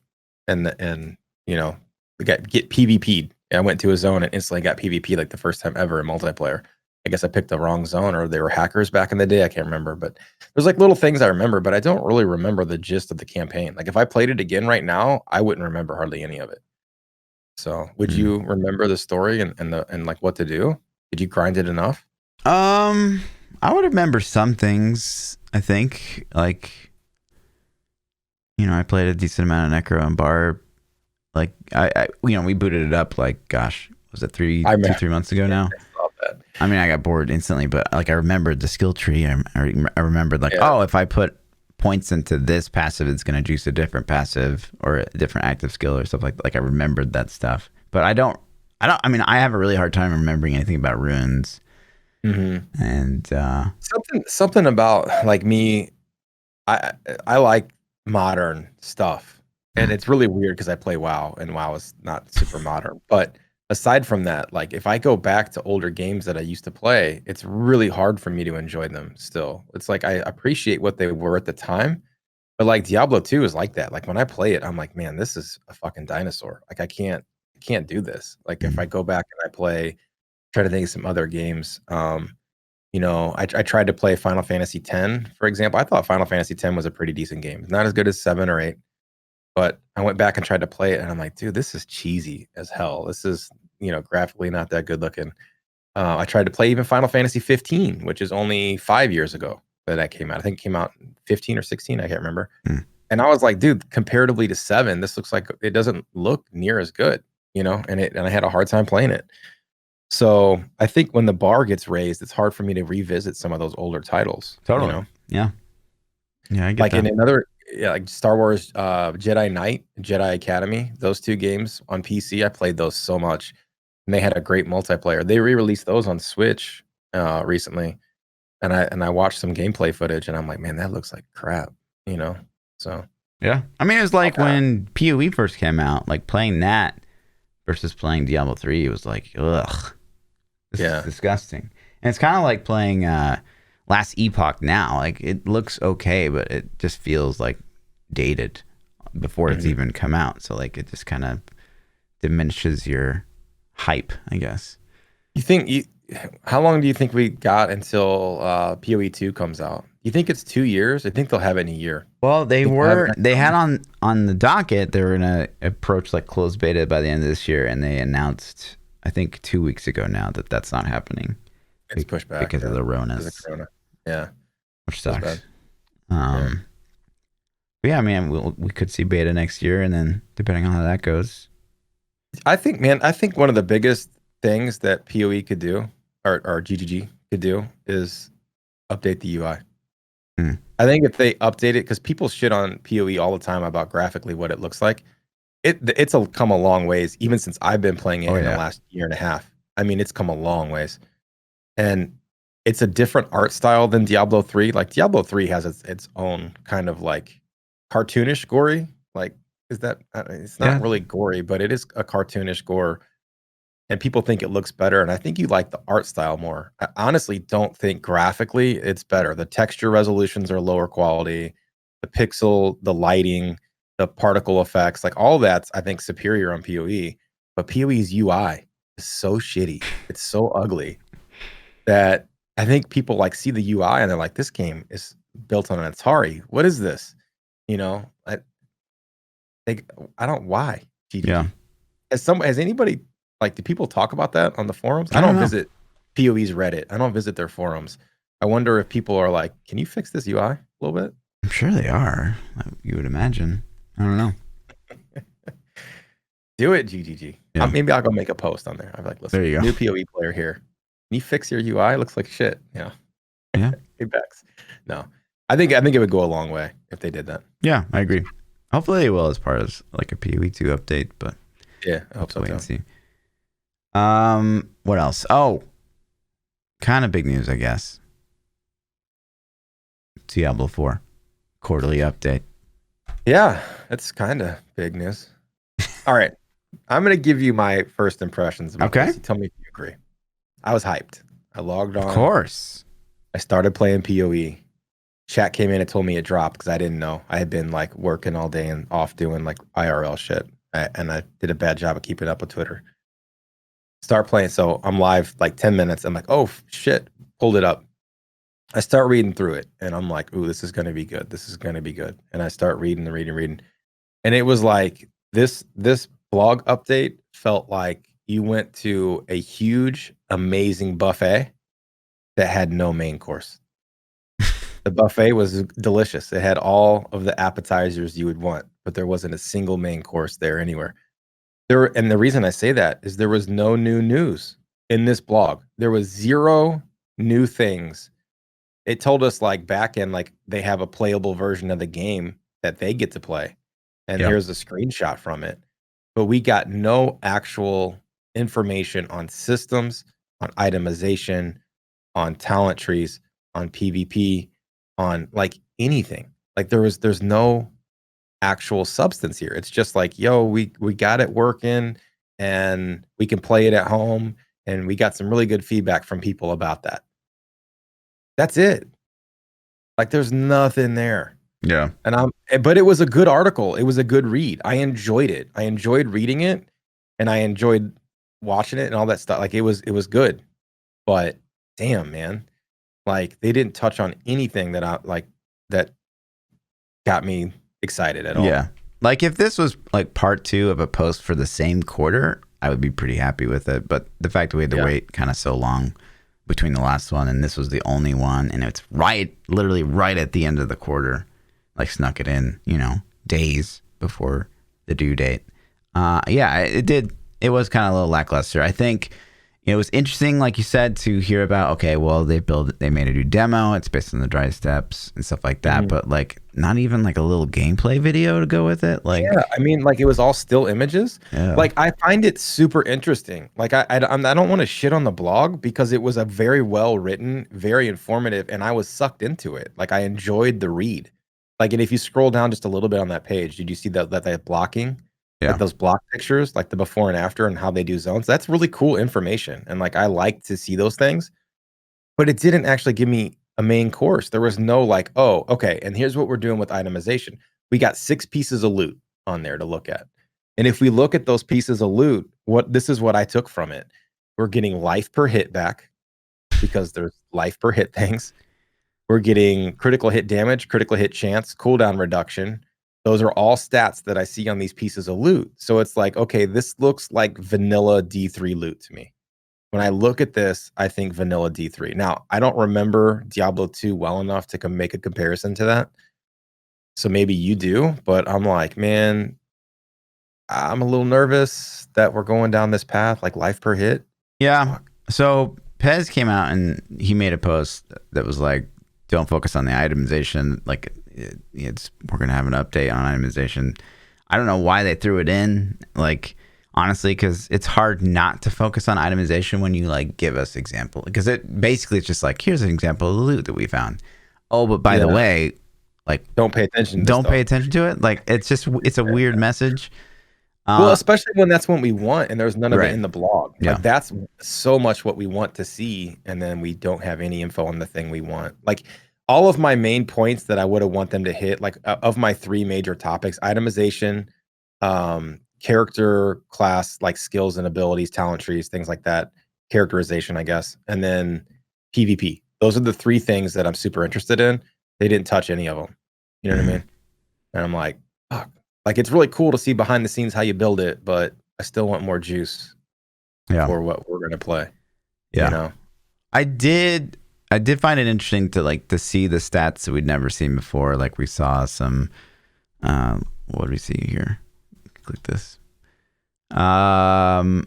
and we get PvP'd. I went to a zone and instantly got PvP like the first time ever in multiplayer. I guess I picked the wrong zone or they were hackers back in the day. I can't remember, but there's like little things I remember, but I don't really remember the gist of the campaign. Like if I played it again right now, I wouldn't remember hardly any of it. So would you remember the story and like what to do? Did you grind it enough? I would remember some things, I think. Like, I played a decent amount of Necro and Barb. Like I we booted it up like, gosh, was it 3 months ago now? I mean, I got bored instantly, but like I remembered the skill tree. I remembered like, oh, if I put points into this passive, it's going to juice a different passive or a different active skill or stuff like I remembered that stuff. But I mean, I have a really hard time remembering anything about runes. Mm-hmm. And something about like me, I like modern stuff, and it's really weird because I play WoW, and WoW is not super modern, but aside from that, like if I go back to older games that I used to play, it's really hard for me to enjoy them still. It's like I appreciate what they were at the time, but like Diablo 2 is like that. Like when I play it, I'm like, man, this is a fucking dinosaur. Like I can't do this. Like if I go back and I try to think of some other games. I tried to play Final Fantasy X, for example. I thought Final Fantasy X was a pretty decent game. Not as good as 7 or 8. But I went back and tried to play it, and I'm like, dude, this is cheesy as hell. This is, graphically not that good looking. I tried to play even Final Fantasy 15, which is only 5 years ago that came out. I think it came out 15 or 16. I can't remember. And I was like, dude, comparatively to 7, this looks like it doesn't look near as good, and I had a hard time playing it. So I think when the bar gets raised, it's hard for me to revisit some of those older titles. Totally. Yeah. Yeah, I get like that. in another. Yeah, like Star Wars Jedi Knight, Jedi Academy, those 2 games on PC, I played those so much. And they had a great multiplayer. They re-released those on Switch recently. And I watched some gameplay footage and I'm like, man, that looks like crap, So yeah. I mean, it was like when PoE first came out, like playing that versus playing Diablo 3, it was like, ugh. This is Yeah. disgusting. And it's kind of like playing Last Epoch now. Like it looks okay, but it just feels like dated before it's even come out. So like it just kind of diminishes your hype, I guess. How long do you think we got until PoE2 comes out? You think it's 2 years? I think they'll have it in a year. Well, Think they'll have it next they had summer? on the docket they were gonna approach like closed beta by the end of this year, and they announced I think 2 weeks ago now that that's not happening It's pushed back because of the because of Ronas, Corona. Yeah, which feels sucks. bad. Yeah. But yeah, I mean, we could see beta next year, and then depending on how that goes. I think, man, I think one of the biggest things that PoE could do, or GGG could do, is update the UI. Hmm. I think if they update it, because people shit on PoE all the time about graphically what it looks like. It's come a long ways, even since I've been playing it Oh in the yeah, last year and a half. I mean, it's come a long ways. And it's a different art style than Diablo 3. Like Diablo 3 has its own kind of like cartoonish gory. Like, is that it's not yeah, really gory, but it is a cartoonish gore. And people think it looks better. And I think you like the art style more. I honestly don't think graphically it's better. The texture resolutions are lower quality, the pixel, the lighting, the particle effects, like all that's I think superior on PoE. But PoE's UI is so shitty. It's so ugly that I think people like see the UI and they're like, this game is built on an Atari. What is this? You know, think I don't why yeah. GGG. Has anybody like do people talk about that on the forums? I I don't don't know. visit PoE's Reddit. I don't visit their forums. I wonder if people are like, can you fix this UI a little bit? I'm sure they are. You would imagine. I don't know. Do it, GGG. Yeah, Maybe I'll go make a post on there. I'm like, there listen, you go. new PoE player here. Can you fix your UI? It looks like shit. Yeah. Yeah, Feedbacks. No. I think it would go a long way if they did that. yeah, I agree. Hopefully they will as part of like a PoE2 update, but Yeah, I we'll hope have to so wait too. and see. What else? Oh, kind of big news, I guess. Diablo 4 quarterly update. Yeah, that's kind of big news. All right. I'm going to give you my first impressions about Okay, this. You tell me if you agree. I was hyped. I logged of on. course. I started playing PoE. Chat came in and told me it dropped because I didn't know. I had been like working all day and off doing like IRL shit. And I did a bad job of keeping up with Twitter. Start playing. So I'm live like 10 minutes. I'm like, oh shit. Pulled it up. I start reading through it and I'm like, ooh, this is going to be good. This is going to be good. And I start reading and reading. And it was like this blog update felt like you went to a huge, amazing buffet that had no main course. The buffet was delicious. It had all of the appetizers you would want, but there wasn't a single main course there anywhere. And the reason I say that is there was no new news in this blog. There was zero new things. It told us like back end, like they have a playable version of the game that they get to play. And Yeah. here's a screenshot from it. But we got no actual information on systems, on itemization, on talent trees, on PvP, on like anything. Like there's no actual substance here. It's just like, yo, we got it working and we can play it at home and we got some really good feedback from people about that. That's it. Like there's nothing there. Yeah. But it was a good article. It was a good read. I enjoyed it. I enjoyed reading it and I enjoyed watching it and all that stuff. Like it was good. But damn, man. Like they didn't touch on anything that got me excited at all. Yeah. Like if this was like part 2 of a post for the same quarter, I would be pretty happy with it. But the fact that we had to wait kind of so long between the last one and this was the only one, and it's literally right at the end of the quarter, like snuck it in, days before the due date. Yeah, it was kind of a little lackluster. I think it was interesting, like you said, to hear about, okay, well, they made a new demo. It's based on the dry steps and stuff like that. Mm-hmm. But like not even like a little gameplay video to go with it. Like, yeah, I mean, like it was all still images. Yeah. Like I find it super interesting. Like I don't want to shit on the blog because it was a very well written, very informative, and I was sucked into it. Like I enjoyed the read. Like, and if you scroll down just a little bit on that page, did you see that blocking? Yeah. like those block pictures, like the before and after and how they do zones. That's really cool information. And like I like to see those things, but it didn't actually give me a main course. There was no like, oh, okay, and here's what we're doing with itemization. We got 6 pieces of loot on there to look at. And if we look at those pieces of loot, this is what I took from it. We're getting life per hit back because there's life per hit things. We're getting critical hit damage, critical hit chance, cooldown reduction. Those are all stats that I see on these pieces of loot. So it's like, okay, this looks like vanilla D3 loot to me. When I look at this, I think vanilla D3. Now, I don't remember Diablo 2 well enough to make a comparison to that. So maybe you do, but I'm like, man, I'm a little nervous that we're going down this path, like life per hit. Yeah. Fuck. So Pez came out and he made a post that was like, don't focus on the itemization. Like we're going to have an update on itemization. I don't know why they threw it in. Like, honestly, because it's hard not to focus on itemization when you like give us example. Because it's just like, here's an example of the loot that we found. Oh, but by the way, like, don't pay attention. Don't pay attention to it. Like, it's a weird message. Well, especially when that's what we want, and there's none of it in the blog. Yeah. Like that's so much what we want to see, and then we don't have any info on the thing we want. Like all of my main points that I would have want them to hit, like of my 3 major topics: itemization, character class, like skills and abilities, talent trees, things like that, characterization, I guess, and then PvP. Those are the 3 things that I'm super interested in. They didn't touch any of them. You know what I mean? And I'm like, fuck. Like it's really cool to see behind the scenes how you build it, but I still want more juice for what we're gonna play. Yeah, you know? I did find it interesting to see the stats that we'd never seen before. Like we saw some. What do we see here? Click this. What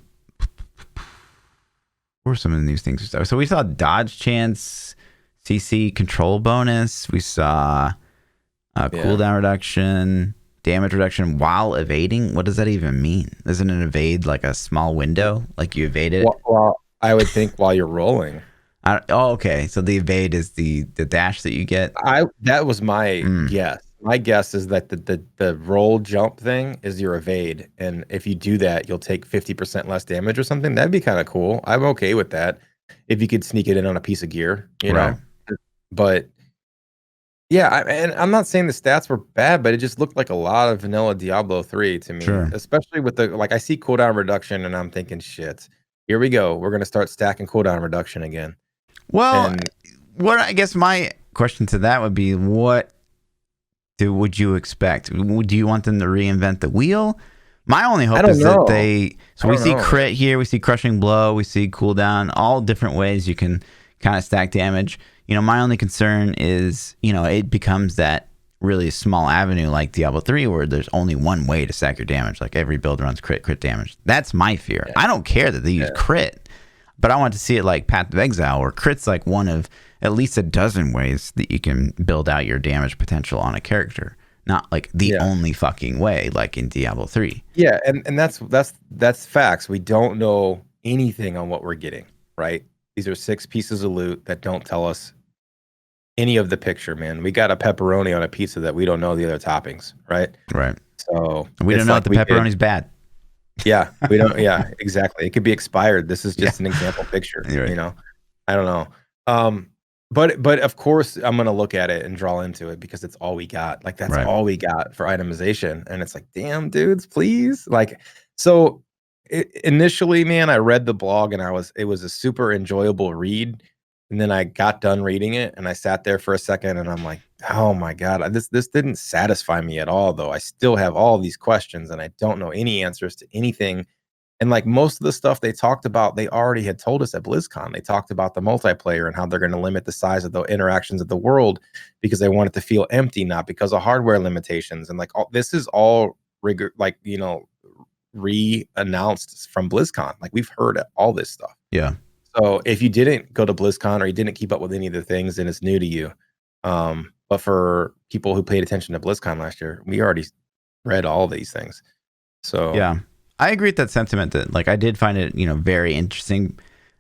were some of the new things? So we saw dodge chance, CC control bonus. We saw cooldown reduction. Damage reduction while evading. What does that even mean? Isn't it evade like a small window? Like you evade it? Well, I would think while you're rolling. Okay. So the evade is the dash that you get. That was my guess. My guess is that the roll jump thing is your evade, and if you do that, you'll take 50% less damage or something. That'd be kind of cool. I'm okay with that if you could sneak it in on a piece of gear, you know. But yeah, and I'm not saying the stats were bad, but it just looked like a lot of vanilla Diablo 3 to me. Sure. Especially with I see cooldown reduction, and I'm thinking, shit, here we go. We're gonna start stacking cooldown reduction again. Well, what I guess my question to that would be, what would you expect? Do you want them to reinvent the wheel? My only hope is that we see crit here, we see crushing blow, we see cooldown, all different ways you can kind of stack damage. You know, my only concern is, it becomes that really small avenue like Diablo 3 where there's only one way to stack your damage. Like every build runs crit damage. That's my fear. I don't care that they use crit, but I want to see it like Path of Exile, where crit's like one of at least a dozen ways that you can build out your damage potential on a character. Not like the only fucking way, like in Diablo 3. Yeah, and that's facts. We don't know anything on what we're getting, right? These are 6 pieces of loot that don't tell us any of the picture, man. We got a pepperoni on a pizza that we don't know the other toppings, right? Right. So we don't know if the pepperoni's bad. Yeah, we don't. Yeah, exactly. It could be expired. This is just an example picture. Right. You know, I don't know. But of course, I'm gonna look at it and draw into it because it's all we got. Like that's all we got for itemization, and it's like, damn, dudes, please. Like, so initially, man, I read the blog and it was a super enjoyable read. And then I got done reading it and I sat there for a second and I'm like, oh my God, this didn't satisfy me at all, though. I still have all these questions and I don't know any answers to anything. And like most of the stuff they talked about, they already had told us at BlizzCon. They talked about the multiplayer and how they're going to limit the size of the interactions of the world because they want it to feel empty, not because of hardware limitations. And like this is all re-announced from BlizzCon. Like we've heard all this stuff. Yeah. So if you didn't go to BlizzCon or you didn't keep up with any of the things, then it's new to you. But for people who paid attention to BlizzCon last year, we already read all these things. So yeah, I agree with that sentiment. That like I did find it, very interesting,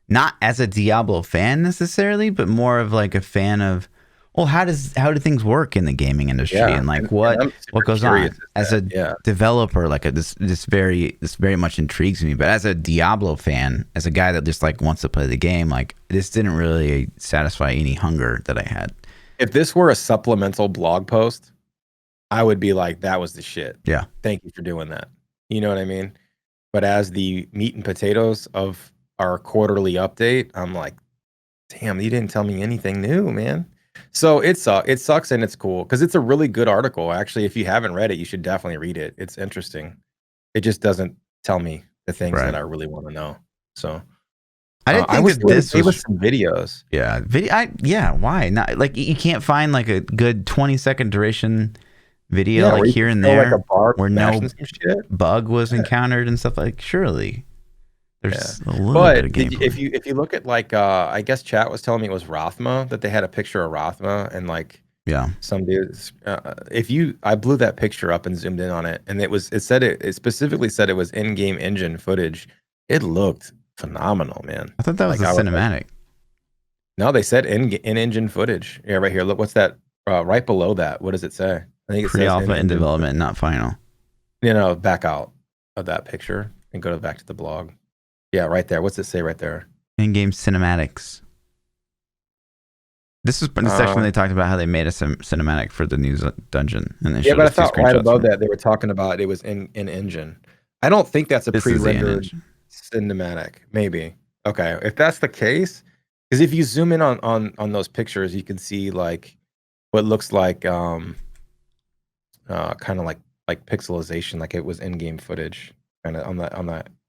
not as a Diablo fan necessarily, but more of like a fan of Well, how do things work in the gaming industry, and like what goes on as a developer? Like this very much intrigues me. But as a Diablo fan, as a guy that just like wants to play the game, like this didn't really satisfy any hunger that I had. If this were a supplemental blog post, I would be like, that was the shit. Yeah, thank you for doing that. You know what I mean? But as the meat and potatoes of our quarterly update, I'm like, damn, you didn't tell me anything new, man. So it sucks and it's cool because it's a really good article. Actually, if you haven't read it, you should definitely read it. It's interesting. It just doesn't tell me the things that I really want to know. So I didn't think that this was some videos. Yeah, why not? Like you can't find like a good 20-second duration video like here and there like where no bug was encountered and stuff. Like surely there's a little bit of gameplay. If you look at like I guess chat was telling me it was Aurasma, that they had a picture of Aurasma and like some dudes I blew that picture up and zoomed in on it, and it specifically said it was in-game engine footage. It looked phenomenal, man. I thought that was a cinematic. No, they said in-engine footage. Yeah, right here. Look, what's that right below that? What does it say? I think it says pre-alpha in development, not final. Back out of that picture and go back to the blog. Yeah, right there. What's it say right there? In-game cinematics. This was the section where they talked about how they made a cinematic for the new dungeon. And but I thought right above that they were talking about it was in engine. I don't think that's a pre-rendered cinematic. Maybe. Okay, if that's the case, because if you zoom in on those pictures, you can see like what looks like kind of like pixelization, like it was in-game footage, kind of on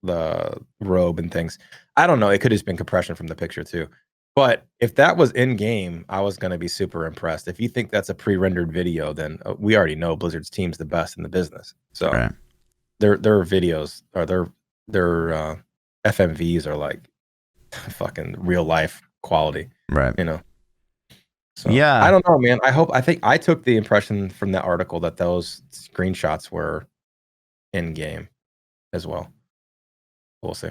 the robe and things. I don't know. It could have just been compression from the picture too. But if that was in-game, I was going to be super impressed. If you think that's a pre-rendered video, then we already know Blizzard's team's the best in the business. So their videos or their FMVs are like fucking real life quality. Right. You know. So, I don't know, man. I think I took the impression from that article that those screenshots were in-game as well. We'll see.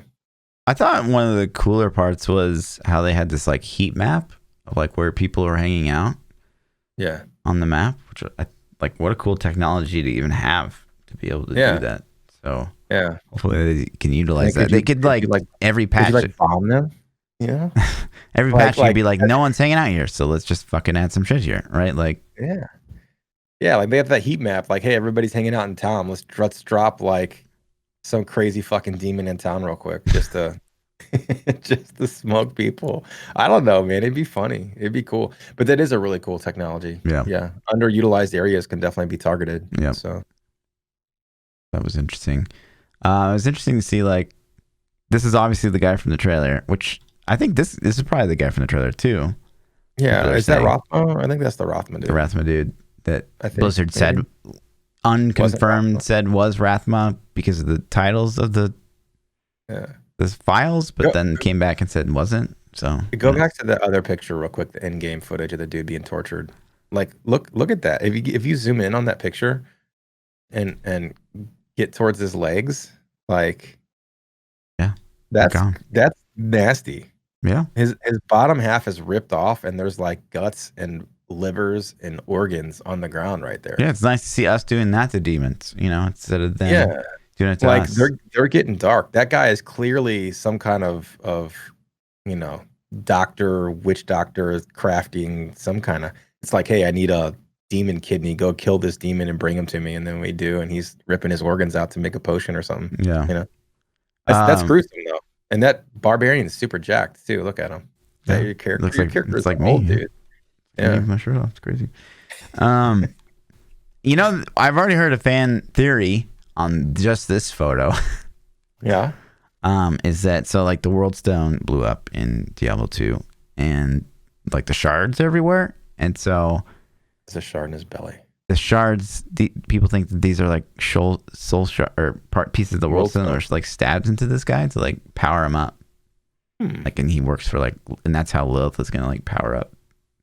I thought one of the cooler parts was how they had this like heat map of like where people are hanging out. Yeah. On the map, which like what a cool technology to even have to be able to do that. So hopefully they can utilize that. They could like every patch. Could you like bomb them? Yeah. Every patch would be like, no one's hanging out here, so let's just fucking add some shit here, right? Like yeah, like they have that heat map. Like, hey, everybody's hanging out in town. Let's drop like some crazy fucking demon in town real quick just to smoke people. I don't know, man. It'd be funny. It'd be cool. But that is a really cool technology. Yeah. Underutilized areas can definitely be targeted. Yeah. So that was interesting. It was interesting to see like this is obviously the guy from the trailer, which I think this is probably the guy from the trailer too. Yeah. Is that Rothma? I think that's the Rothma dude. The Rothma dude that Blizzard said unconfirmed said was Rathma because of the titles of the files, but then came back and said wasn't. So go back to the other picture real quick, the in-game footage of the dude being tortured. Like look at that. If you zoom in on that picture and get towards his legs, like that's nasty. Yeah. His bottom half is ripped off and there's like guts and livers and organs on the ground right there. Yeah, it's nice to see us doing that to demons, instead of them doing it to like us. They're getting dark. That guy is clearly some kind of doctor, witch doctor, crafting some kind of. It's like, hey, I need a demon kidney. Go kill this demon and bring him to me. And then we do, and he's ripping his organs out to make a potion or something. Yeah, that's gruesome though. And that barbarian is super jacked too. Look at him. That your character. Looks like your character it's like old, me, dude. Yeah, my shirt off. It's crazy. I've already heard a fan theory on just this photo. Yeah. Is that so? Like the World Stone blew up in Diablo 2, and like the shards everywhere, and so there's a shard in his belly. The shards, people think that these are like soul shard or pieces of the World Stone, or like stabs into this guy to like power him up. Like, and he works for like, and that's how Lilith is gonna like power up.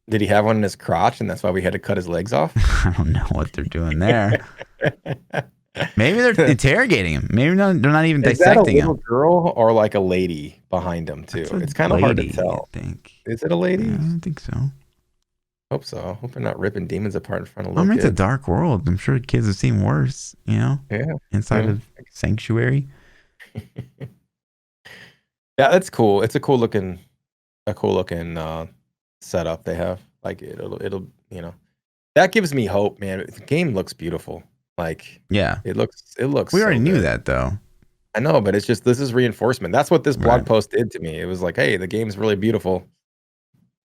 Did he have one in his crotch, and that's why we had to cut his legs off? I don't know what they're doing there. Maybe they're interrogating him. Maybe they're not even dissecting him. Is that a little girl or like a lady behind him too? It's kind of hard to tell. I think. Is it a lady? I don't think so. Hope so. Hope they're not ripping demons apart in front of I little mean, it's a kids. dark world. I'm sure kids have seen worse, Yeah. inside Yeah. of Sanctuary. Yeah, that's cool. It's a cool looking setup they have. Like it'll that gives me hope, man. The game looks beautiful. Like Yeah. it looks We so already knew good. that, though. I know, but it's just this is reinforcement. That's what this blog Right. post did to me. It was like, hey, the game's really beautiful.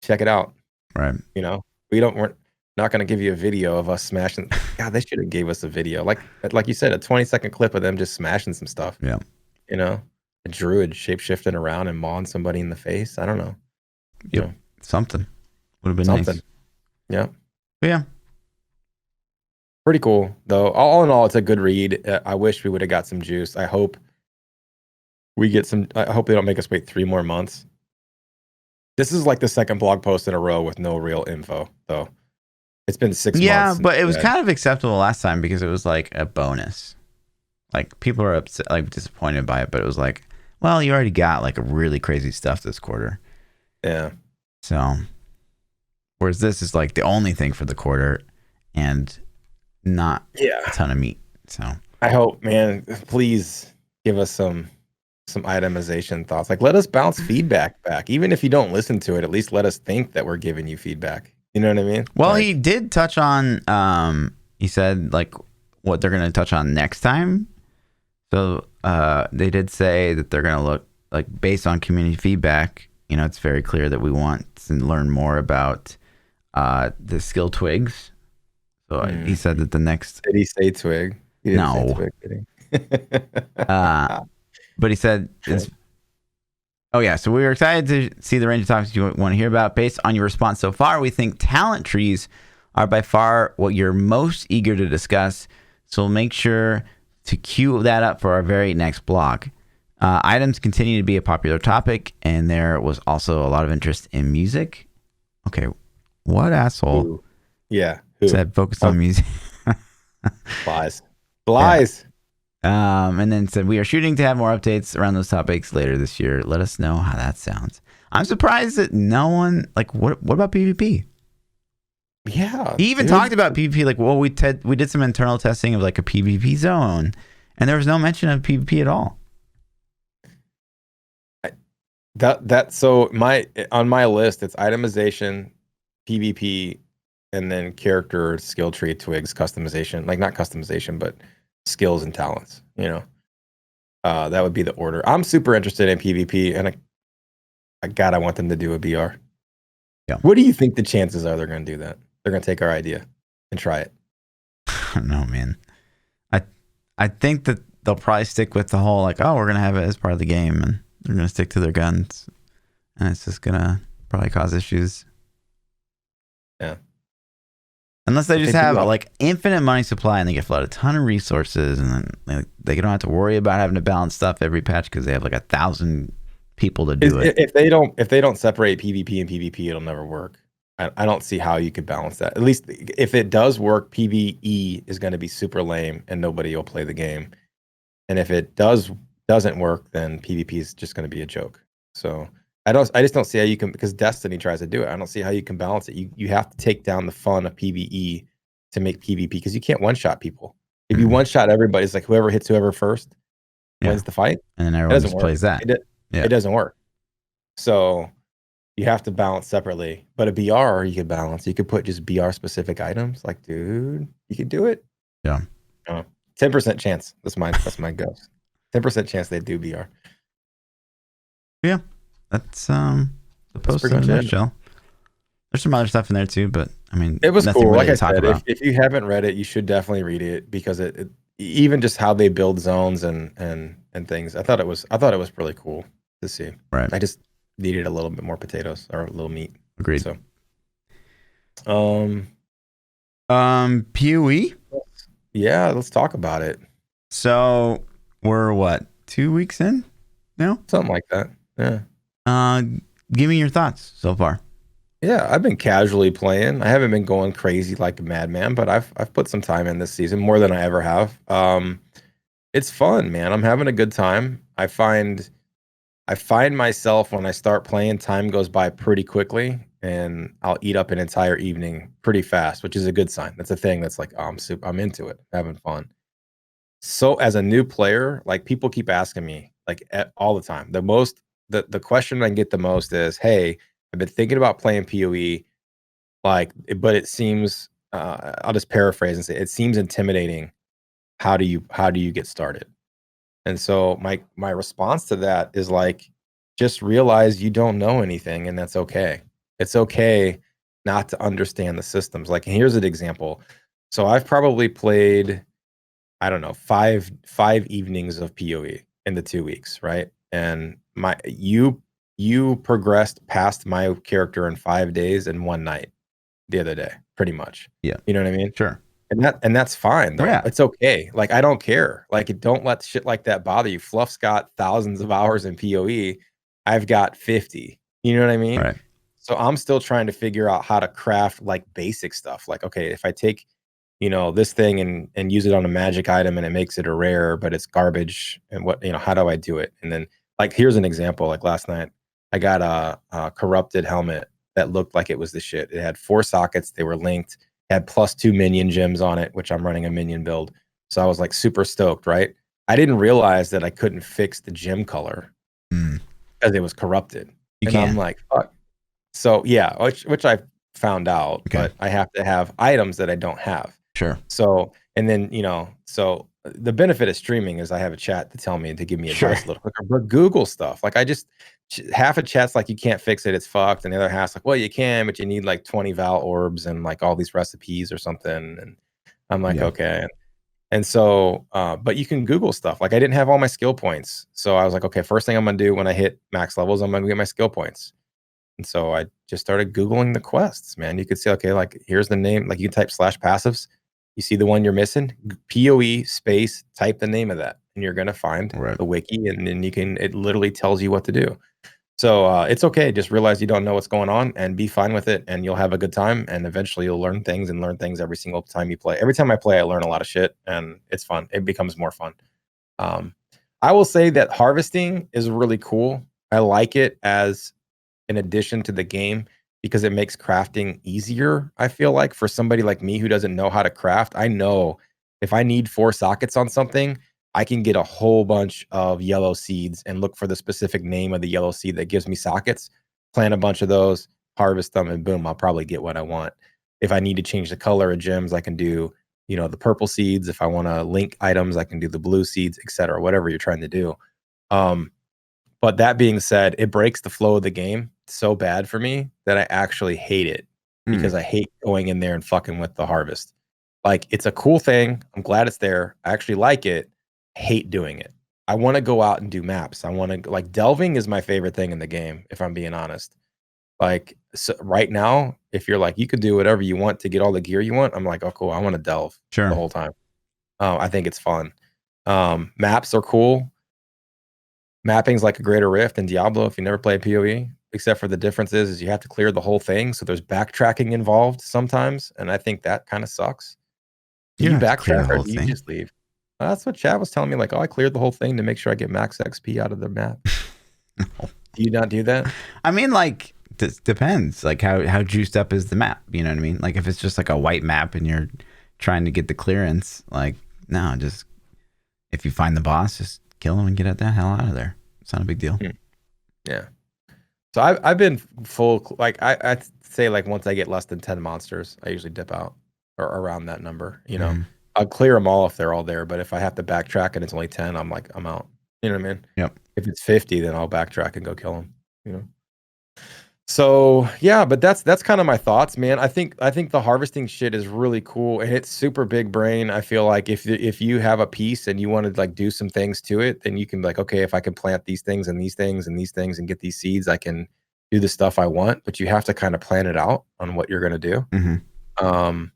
Check it out. Right. We're not going to give you a video of us smashing. God, they should have gave us a video, like you said, a 20-second clip of them just smashing some stuff. Yeah. A druid shapeshifting around and mawing somebody in the face. I don't know. Yep. Something would have been Something. nice. Yeah. But yeah. Pretty cool, though. All in all, it's a good read. I wish we would have got some juice. I hope we get some. I hope they don't make us wait 3 more months. This is like the second blog post in a row with no real info, though. It's been 6 months. Yeah, but it was kind of acceptable last time because it was like a bonus. Like people are upset, like disappointed by it, but it was like, well, you already got like a really crazy stuff this quarter. Yeah. So, whereas this is like the only thing for the quarter, and not a ton of meat. So I hope, man, please give us some itemization thoughts. Like, let us bounce feedback back. Even if you don't listen to it, at least let us think that we're giving you feedback. You know what I mean? Well, he did touch on, he said like what they're going to touch on next time. So they did say that they're going to look like based on community feedback. It's very clear that we want to learn more about the skill twigs. So he said that the next. Did he say twig? He didn't say twig, did he? But he said, oh yeah, so we were excited to see the range of topics you want to hear about. Based on your response so far, we think talent trees are by far what you're most eager to discuss. So we'll make sure to queue that up for our very next blog. Items continue to be a popular topic, and there was also a lot of interest in music. Okay, what asshole? Ooh. Yeah. Said focus on music. Lies. And then said we are shooting to have more updates around those topics later this year. Let us know how that sounds. I'm surprised that no one what about PvP? Yeah, he even talked about PvP. Like, well, we did some internal testing of like a PvP zone, and there was no mention of PvP at all. So on my list, it's itemization, PvP, and then character skill tree twigs customization. Like not customization, but skills and talents. That would be the order. I'm super interested in PvP, and I want them to do a BR. Yeah. What do you think the chances are they're going to do that? They're going to take our idea and try it. I don't know, man. I think that they'll probably stick with the whole like, oh, we're going to have it as part of the game, and they're going to stick to their guns, and it's just going to probably cause issues. Yeah. Unless they just have like infinite money supply and they get flooded a ton of resources, and then they don't have to worry about having to balance stuff every patch because they have like 1,000 people to do it. If they don't separate PvP and PvP, it'll never work. I don't see how you could balance that. At least if it does work, PvE is going to be super lame and nobody will play the game. And if it doesn't work, then PvP is just going to be a joke. So I just don't see how you can, because Destiny tries to do it. I don't see how you can balance it. You have to take down the fun of PvE to make PvP, because you can't one-shot people. If you one-shot everybody, it's like whoever hits whoever first wins the fight. And then everyone just plays that. It doesn't work. So you have to balance separately. But a BR, you could balance. You could put just BR specific items. Like, dude, you could do it. Yeah. 10% chance. That's my guess. 10% chance they do BR. Yeah. That's the post in the nutshell. There's some other stuff in there too, but I mean, it was cool. Really like I said, if you haven't read it, you should definitely read it, because it even just how they build zones and things. I thought it was really cool to see. Right. I just needed a little bit more potatoes or a little meat. Agreed. So, PoE. Yeah, let's talk about it. So we're what, 2 weeks in now? Something like that. Yeah. Give me your thoughts so far. Yeah, I've been casually playing. I haven't been going crazy like a madman, but I've put some time in this season, more than I ever have. It's fun, man. I'm having a good time. I find myself, when I start playing, time goes by pretty quickly, and I'll eat up an entire evening pretty fast, which is a good sign. That's a thing that's like, oh, I'm into it, having fun. So as a new player, like people keep asking me like all the time. The question I get the most is, "Hey, I've been thinking about playing PoE, but it seems I'll just paraphrase and say it seems intimidating. How do you get started?" And so my response to that is like, just realize you don't know anything, and that's okay. It's okay not to understand the systems. Like, here's an example. So I've probably played, I don't know, five evenings of PoE in the 2 weeks, right? And you progressed past my character in 5 days and one night the other day, pretty much. Yeah. You know what I mean? Sure. And that's fine though. Yeah. It's okay. Like, I don't care. Like, don't let shit like that bother you. Fluff's got thousands of hours in PoE. I've got 50. You know what I mean? Right. So I'm still trying to figure out how to craft like basic stuff. Like, okay, if I take, this thing and use it on a magic item and it makes it a rare, but it's garbage, and how do I do it? And then, like, here's an example. Like last night, I got a corrupted helmet that looked like it was the shit. It had 4 sockets. They were linked. Had +2 minion gems on it, which I'm running a minion build. So I was like super stoked, right? I didn't realize that I couldn't fix the gem color because it was corrupted. I'm like, fuck. So yeah, which I found out, but I have to have items that I don't have. Sure. So, and then, so the benefit of streaming is I have a chat to tell me, to give me advice a little quicker. But Google stuff, like half a chat's like, you can't fix it, it's fucked. And the other half's like, well, you can, but you need like 20 Val orbs and like all these recipes or something. And I'm like, okay. And so, but you can Google stuff. Like, I didn't have all my skill points. So I was like, okay, first thing I'm going to do when I hit max levels, I'm going to get my skill points. And so I just started Googling the quests, man. You could say, okay, like, here's the name. Like, you type /passives. You see the one you're missing, PoE space, type the name of that, and you're going to find the wiki, and then it literally tells you what to do. So it's okay. Just realize you don't know what's going on and be fine with it, and you'll have a good time. And eventually you'll learn things every single time you play. Every time I play, I learn a lot of shit, and it's fun. It becomes more fun. I will say that harvesting is really cool. I like it as an addition to the game because it makes crafting easier. I feel like for somebody like me who doesn't know how to craft, I know if I need 4 sockets on something, I can get a whole bunch of yellow seeds and look for the specific name of the yellow seed that gives me sockets, plant a bunch of those, harvest them, and boom, I'll probably get what I want. If I need to change the color of gems, I can do, the purple seeds. If I want to link items, I can do the blue seeds, etc. Whatever you're trying to do. But that being said, it breaks the flow of the game so bad for me that I actually hate it because I hate going in there and fucking with the harvest. Like, it's a cool thing. I'm glad it's there. I actually like it. I hate doing it. I want to go out and do maps. I want to, like, delving is my favorite thing in the game, if I'm being honest. Like, so right now, if you're like, you could do whatever you want to get all the gear you want, I'm like, oh, cool. I want to delve the whole time. I think it's fun. Maps are cool. Mapping's like a Greater Rift in Diablo if you never played PoE, except for the difference is you have to clear the whole thing, so there's backtracking involved sometimes, and I think that kind of sucks. Do you backtrack or do you just leave? That's what Chad was telling me, like, oh, I cleared the whole thing to make sure I get max XP out of the map. No. Do you not do that? I mean, like, depends. Like, how juiced up is the map? You know what I mean? Like, if it's just like a white map and you're trying to get the clearance, like, no, just if you find the boss, just kill him and get the hell out of there. It's not a big deal. Yeah. So I've been full, like, I'd say, like, once I get less than 10 monsters, I usually dip out, or around that number. I'll clear them all if they're all there, but if I have to backtrack and it's only 10, I'm like, I'm out. You know what I mean? Yep. If it's 50, then I'll backtrack and go kill them. So yeah, but that's kind of my thoughts, man. I think the harvesting shit is really cool, and it's super big brain. I feel like if you have a piece and you want to, like, do some things to it, then you can be like, okay, if I can plant these things and these things and these things and get these seeds, I can do the stuff I want. But you have to kind of plan it out on what you're gonna do. And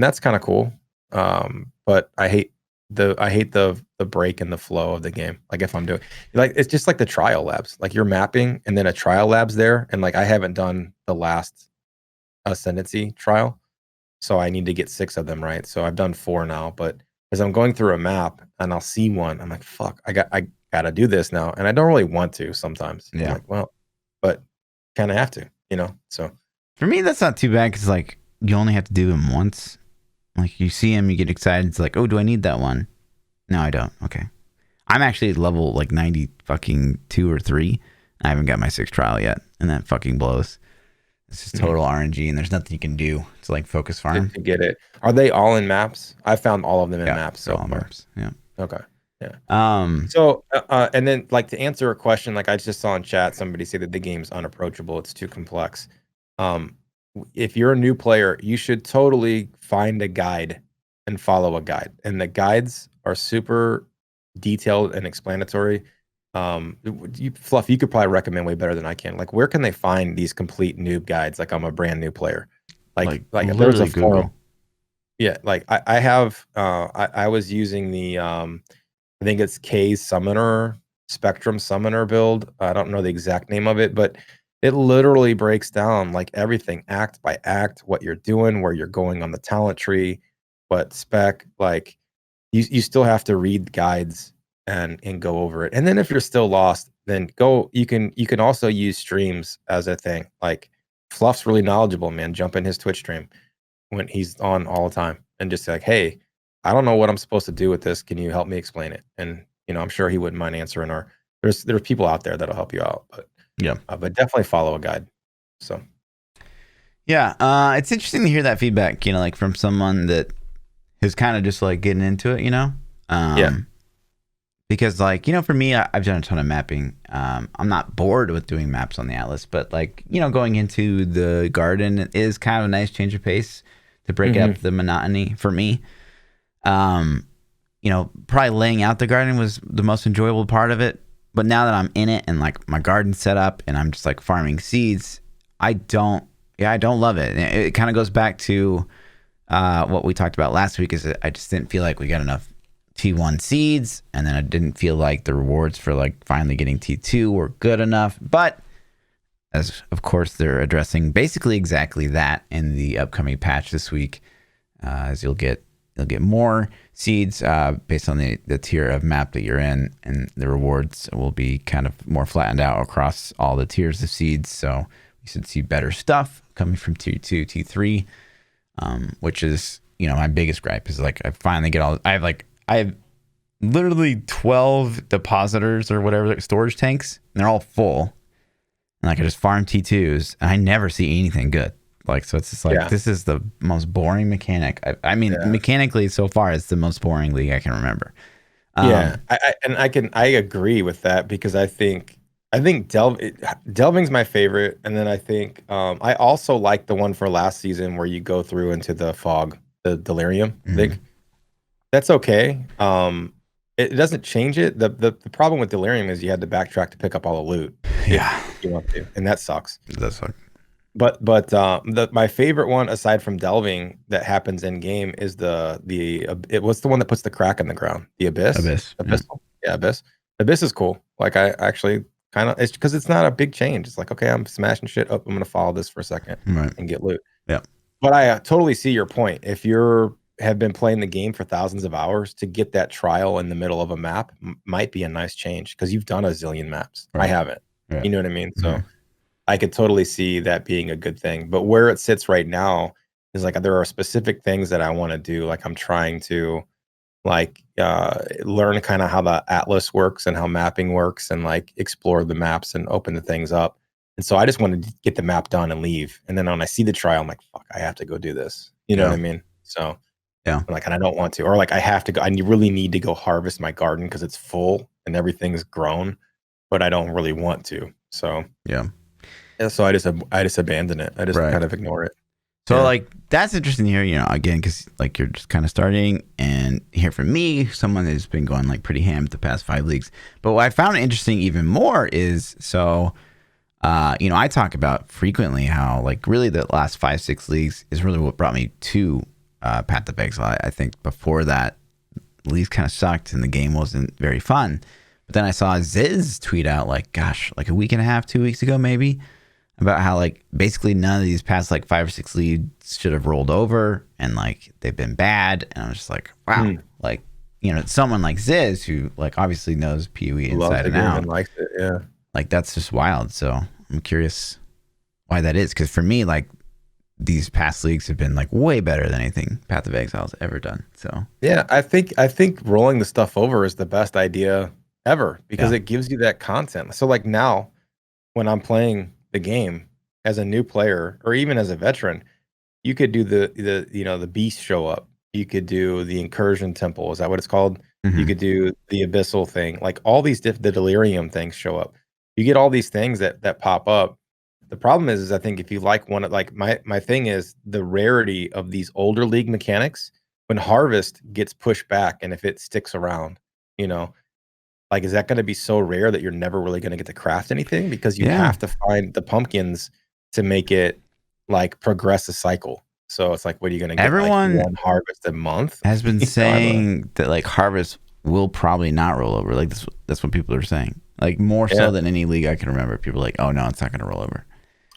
that's kind of cool. But I hate the break in the flow of the game. Like, if I'm doing, like, it's just like the trial labs, like, you're mapping and then a trial lab's there, and, like, I haven't done the last ascendancy trial, so I need to get 6 of them, right? So I've done 4 now, but as I'm going through a map and I'll see one, I'm like, fuck, I gotta do this now, and I don't really want to sometimes. I'm like, well, but kind of have to, so For me, that's not too bad because like you only have to do them once. Like you see him, you get excited. It's like, oh, do I need that one? No, I don't. Okay. I'm actually at level like 90 fucking 2 or 3. I haven't got my 6th trial yet, and that fucking blows. It's just total RNG, and there's nothing you can do to like focus farm. To get it. Are they all in maps? I found all of them in Yeah, maps so all far. maps. Yeah. Okay. Yeah. So and then like to answer a question, like I just saw in chat, somebody say that the game's unapproachable. It's too complex. If you're a new player, you should totally find a guide and follow a guide. And the guides are super detailed and explanatory. Fluff, you could probably recommend way better than I can. Like, where can they find these complete noob guides? Like, I'm a brand new player. Like there's a Google. forum. Yeah, like I have. I was using the I think it's K's Summoner, Spectrum Summoner build. I don't know the exact name of it, but it literally breaks down like everything, act by act, what you're doing, where you're going on the talent tree, what spec. Like you still have to read guides and go over it. And then if you're still lost, then go. You can also use streams as a thing. Like Fluff's really knowledgeable, man. Jump in his Twitch stream when he's on all the time and just say like, hey, I don't know what I'm supposed to do with this. Can you help me explain it? And I'm sure he wouldn't mind answering. Or there's people out there that'll help you out. But yeah, but definitely follow a guide. So yeah, it's interesting to hear that feedback. Like from someone that is kind of just like getting into it. Yeah. Because like for me, I've done a ton of mapping. I'm not bored with doing maps on the Atlas, but like going into the garden is kind of a nice change of pace to break up the monotony for me. Probably laying out the garden was the most enjoyable part of it. But now that I'm in it and like my garden's set up and I'm just like farming seeds, I don't love it. It kind of goes back to what we talked about last week. Is that I just didn't feel like we got enough T1 seeds, and then I didn't feel like the rewards for like finally getting T2 were good enough. But as of course they're addressing basically exactly that in the upcoming patch this week, as you'll get more seeds based on the tier of map that you're in, and the rewards will be kind of more flattened out across all the tiers of seeds. So you should see better stuff coming from tier 2, T3, which is my biggest gripe is like I finally get all. I have literally 12 depositors or whatever, like storage tanks, and they're all full. And like I just farm T2s, and I never see anything good. Like, so it's just like, This is the most boring mechanic. I mean, mechanically so far, it's the most boring league I can remember. I agree with that because I think Delving's my favorite, and then I think I also like the one for last season where you go through into the fog, the delirium. I think that's okay. It doesn't change it. The problem with delirium is you had to backtrack to pick up all the loot. Yeah, if you want to, and that sucks. That sucks. But my favorite one aside from delving that happens in game is what's the one that puts the crack in the ground? The abyss. Abyss is cool. Like I actually it's because it's not a big change. It's like, okay, I'm smashing shit up. I'm gonna follow this for a second and get loot. Yeah. But I totally see your point. If you have been playing the game for thousands of hours, to get that trial in the middle of a map might be a nice change because you've done a zillion maps. Right. I haven't. Yeah. You know what I mean? So I could totally see that being a good thing. But where it sits right now is like there are specific things that I want to do. Like I'm trying to learn kind of how the Atlas works and how mapping works and like explore the maps and open the things up. And so I just wanted to get the map done and leave. And then when I see the trial, I'm like, fuck, I have to go do this. You know what I mean? So yeah, and I don't want to, or like I have to go. I really need to go harvest my garden because it's full and everything's grown, but I don't really want to. So yeah, so I just abandon it. I just kind of ignore it. So like that's interesting to hear, again, because like you're just kind of starting and hear from me, someone that's been going like pretty ham the past 5 leagues. But what I found interesting even more is I talk about frequently how like really the last 5-6 leagues is really what brought me to Path of Exile. I think before that, leagues kind of sucked and the game wasn't very fun. But then I saw Ziz tweet out like a week and a half, 2 weeks ago maybe, about how like basically none of these past like 5 or 6 leagues should have rolled over and like they've been bad. And I was just like, wow, like someone like Ziz who like obviously knows PoE inside and out, likes it, yeah. Like that's just wild. So I'm curious why that is, because for me, like these past leagues have been like way better than anything Path of Exile's ever done. So Yeah, I think rolling the stuff over is the best idea ever because yeah. it gives you that content. So like now when I'm playing the game as a new player or even as a veteran, you could do the beast show up. You could do the incursion temple. Is that what it's called? You Hmm. could do the abyssal thing. Like all these the delirium things show up. You get all these things that pop up. The problem is I think if you like one like my thing is the rarity of these older league mechanics when harvest gets pushed back and if it sticks around, you know, like is that going to be so rare that you're never really going to get to craft anything because you Yeah. have to find the pumpkins to make it like progress a cycle. So it's like, what are you going to get? Like Everyone one harvest a month? has been You know, I don't know. saying that like Harvest will probably not roll over. Like that's what people are saying. Like more Yeah. so than any league I can remember. People are like, oh no, it's not going to roll over.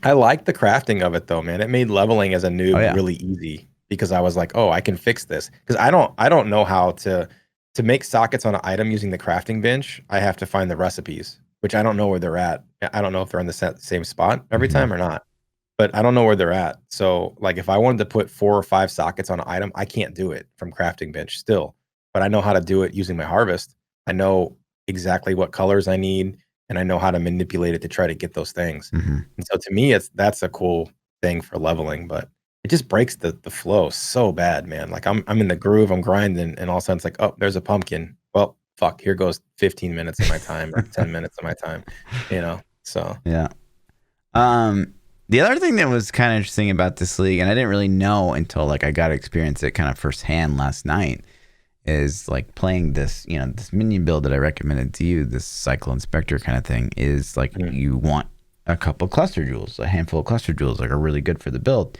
I like the crafting of it though, man. It made leveling as a Oh noob yeah. really easy because I was like, oh, I can fix this. Because I don't know how to make sockets on an item using the crafting bench. I have to find the recipes, which I don't know where they're at. I don't know if they're in the same spot every Hmm. time or not. But I don't know where they're at. So like if I wanted to put 4 or 5 sockets on an item, I can't do it from crafting bench still. But I know how to do it using my harvest. I know exactly what colors I need and I know how to manipulate it to try to get those things. Hmm. And so to me that's a cool thing for leveling, but it just breaks the flow so bad, man. Like I'm in the groove, I'm grinding and all of a sudden it's like, "Oh, there's a pumpkin." Well, fuck, here goes 15 minutes of my time or 10 minutes of my time, you know. So, Yeah. Um, the other thing that was kind of interesting about this league, and I didn't really know until like I got to experience it kind of firsthand last night, is like playing this, this minion build that I recommended to you, this Cycle Inspector kind of thing, is like mhm, you want a couple cluster jewels, a handful of cluster jewels, like are really good for the build.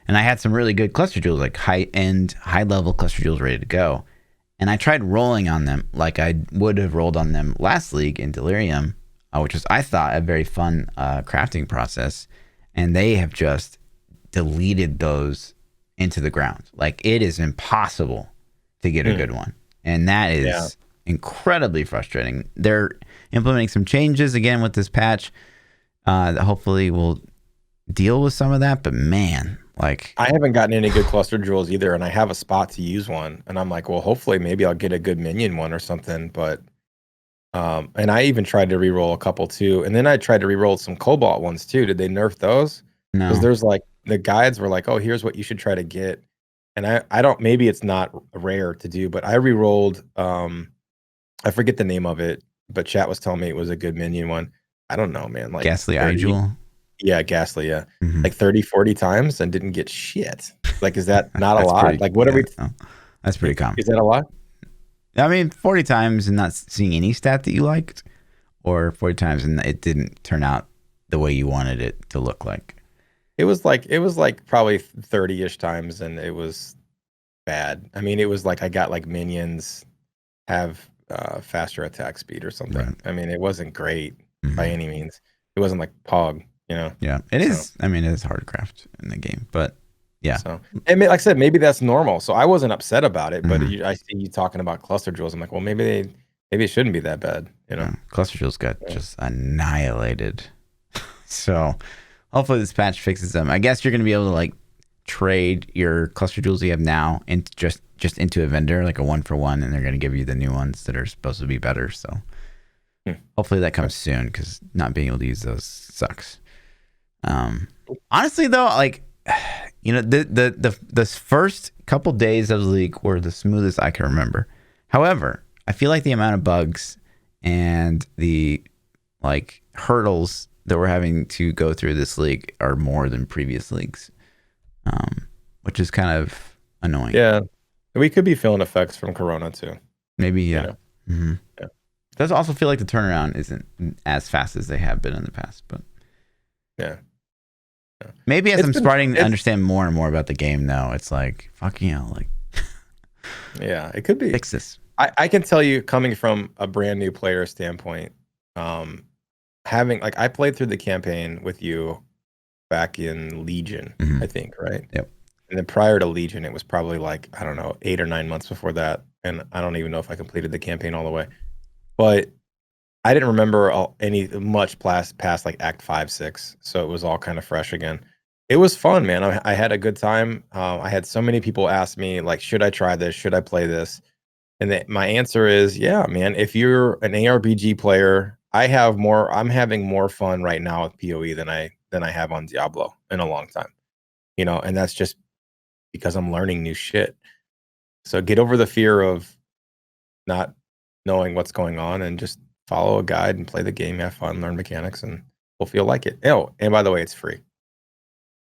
And I had some really good cluster jewels, like high end, high level cluster jewels ready to go. And I tried rolling on them like I would have rolled on them last league in Delirium, which was, I thought, a very fun crafting process. And they have just deleted those into the ground. Like it is impossible to get a mm, good one. And that yeah. is incredibly frustrating. They're implementing some changes again with this patch that hopefully will deal with some of that. But man, like, I haven't gotten any good cluster jewels either, and I have a spot to use one. And I'm like, well, hopefully maybe I'll get a good minion one or something. But and I even tried to reroll a couple too. And then I tried to reroll some cobalt ones too. Did they nerf those? Because no. there's like the guides were like, oh, here's what you should try to get. And I don't maybe it's not rare to do, but I rerolled I forget the name of it, but chat was telling me it was a good minion one. I don't know, man, like Ghastly Eye 30. Jewel. Yeah, Ghastly, yeah. Mm-hmm. Like 30, 40 times and didn't get shit. Like, is that not a That's lot? pretty, Like, what are yeah, we no, that's pretty common. is that a lot? I mean, 40 times and not seeing any stat that you liked, or 40 times and it didn't turn out the way you wanted it to look like. It was like probably 30-ish times and it was bad. I mean, it was like I got like minions have faster attack speed or something. Right. I mean, it wasn't great by Hmm. any means. It wasn't like Pog, you know. Yeah, it So is. I mean, it is hard craft in the game, but yeah. So, and like I said, maybe that's normal. So I wasn't upset about it, but Hmm. I see you talking about cluster jewels. I'm like, well, maybe it shouldn't be that bad, you know? Yeah. Cluster Jewels got Yeah. just annihilated. So hopefully this patch fixes them. I guess you're going to be able to like trade your Cluster Jewels you have now into just into a vendor, like a 1-for-1, and they're going to give you the new ones that are supposed to be better. So Hmm. hopefully that comes soon, because not being able to use those sucks. Honestly though, like, the first couple days of the league were the smoothest I can remember. However, I feel like the amount of bugs and the like hurdles that we're having to go through this league are more than previous leagues, which is kind of annoying. Yeah. We could be feeling effects from Corona too, Maybe, you yeah. know? Hmm. Yeah. Does also feel like the turnaround isn't as fast as they have been in the past, but Yeah. Yeah. maybe as It's I'm been, starting to it's, understand more and more about the game, though, it's like, fucking hell, like, yeah, it could be. fix this. I can tell you coming from a brand new player standpoint, um, having like I played through the campaign with you back in Legion, Hmm. I think, right? Yep. And then prior to Legion, it was probably like, I don't know, 8 or 9 months before that. And I don't even know if I completed the campaign all the way. But I didn't remember any much past like Act 5, 6. So it was all kind of fresh again. It was fun, man. I had a good time. I had so many people ask me, like, should I try this? Should I play this? And my answer is, yeah, man. If you're an ARPG player, I'm having more fun right now with PoE than I have on Diablo in a long time. And that's just because I'm learning new shit. So get over the fear of not knowing what's going on and just follow a guide and play the game, have fun, learn mechanics, and we'll feel like it. Oh, and by the way, it's free.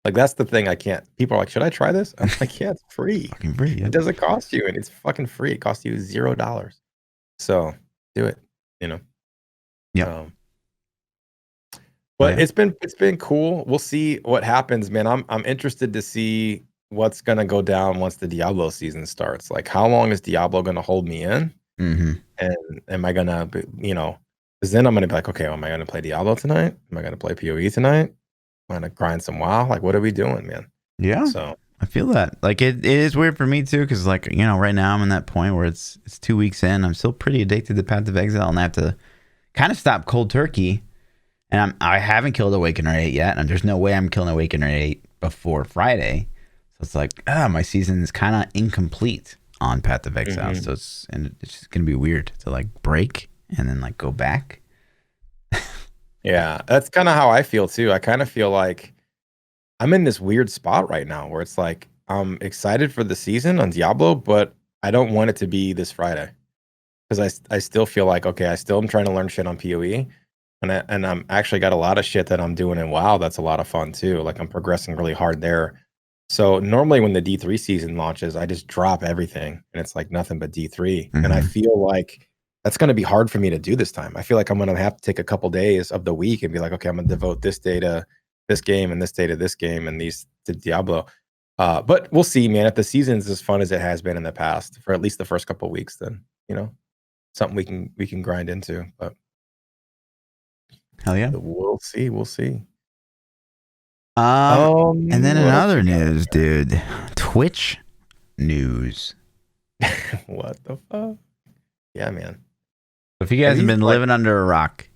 Like, that's the thing I can't. People are like, should I try this? I'm like, yeah, it's free. Fucking free. It doesn't cost you, and it's fucking free. It costs you $0. So do it. Yeah. But it's been cool. We'll see what happens, man. I'm interested to see what's gonna go down once the Diablo season starts. Like, how long is Diablo gonna hold me in? Mm-hmm. And am I gonna, because then I'm gonna be like, okay, am I gonna play Diablo tonight? Am I gonna play PoE tonight? Am I gonna grind some WoW? Like, what are we doing, man? Yeah. So I feel that. Like, it is weird for me too, because like, right now I'm in that point where it's 2 weeks in. I'm still pretty addicted to Path of Exile, and I have to kind of stop cold turkey. And I haven't killed Awakener 8 yet, and there's no way I'm killing Awakener 8 before Friday. So it's like, my season is kind of incomplete on Path of Exile. Mhm. So it's just gonna be weird to like break and then like go back. Yeah, that's kind of how I feel too. I kind of feel like I'm in this weird spot right now where it's like I'm excited for the season on Diablo, but I don't want it to be this Friday because I still feel like, okay, I still am trying to learn shit on PoE, and I'm actually got a lot of shit that I'm doing in WoW that's a lot of fun too. Like, I'm progressing really hard there. So normally when the D3 season launches, I just drop everything and it's like nothing but D3. And I Mhm. feel like that's going to be hard for me to do this time. I feel like I'm going to have to take a couple days of the week and be like, okay, I'm going to devote this day to this game and this day to this game and these to Diablo. But we'll see, man. If the season's as fun as it has been in the past for at least the first couple of weeks, then something we can grind into. But Hell yeah. we'll see. We'll see. And then What else another we got? news, dude. Twitch news. What the fuck? Yeah, man. If you guys have these, been like- living under a rock,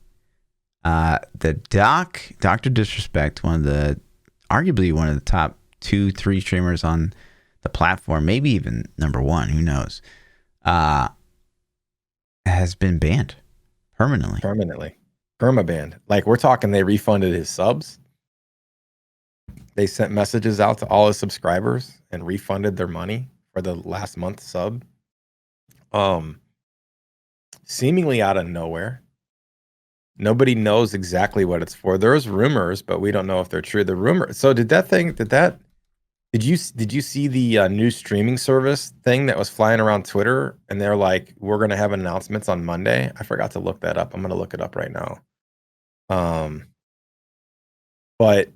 the Dr. Disrespect, arguably one of the top 2-3 streamers on the platform, maybe even number one, who knows, has been banned permanently. Permabanned. Like, we're talking they refunded his subs. They sent messages out to all his subscribers and refunded their money for the last month's sub. Seemingly out of nowhere. Nobody knows exactly what it's for. There's rumors, but we don't know if they're true. The rumor. So did you see the new streaming service thing that was flying around Twitter? And they're like, we're gonna have announcements on Monday. I forgot to look that up. I'm gonna look it up right now. But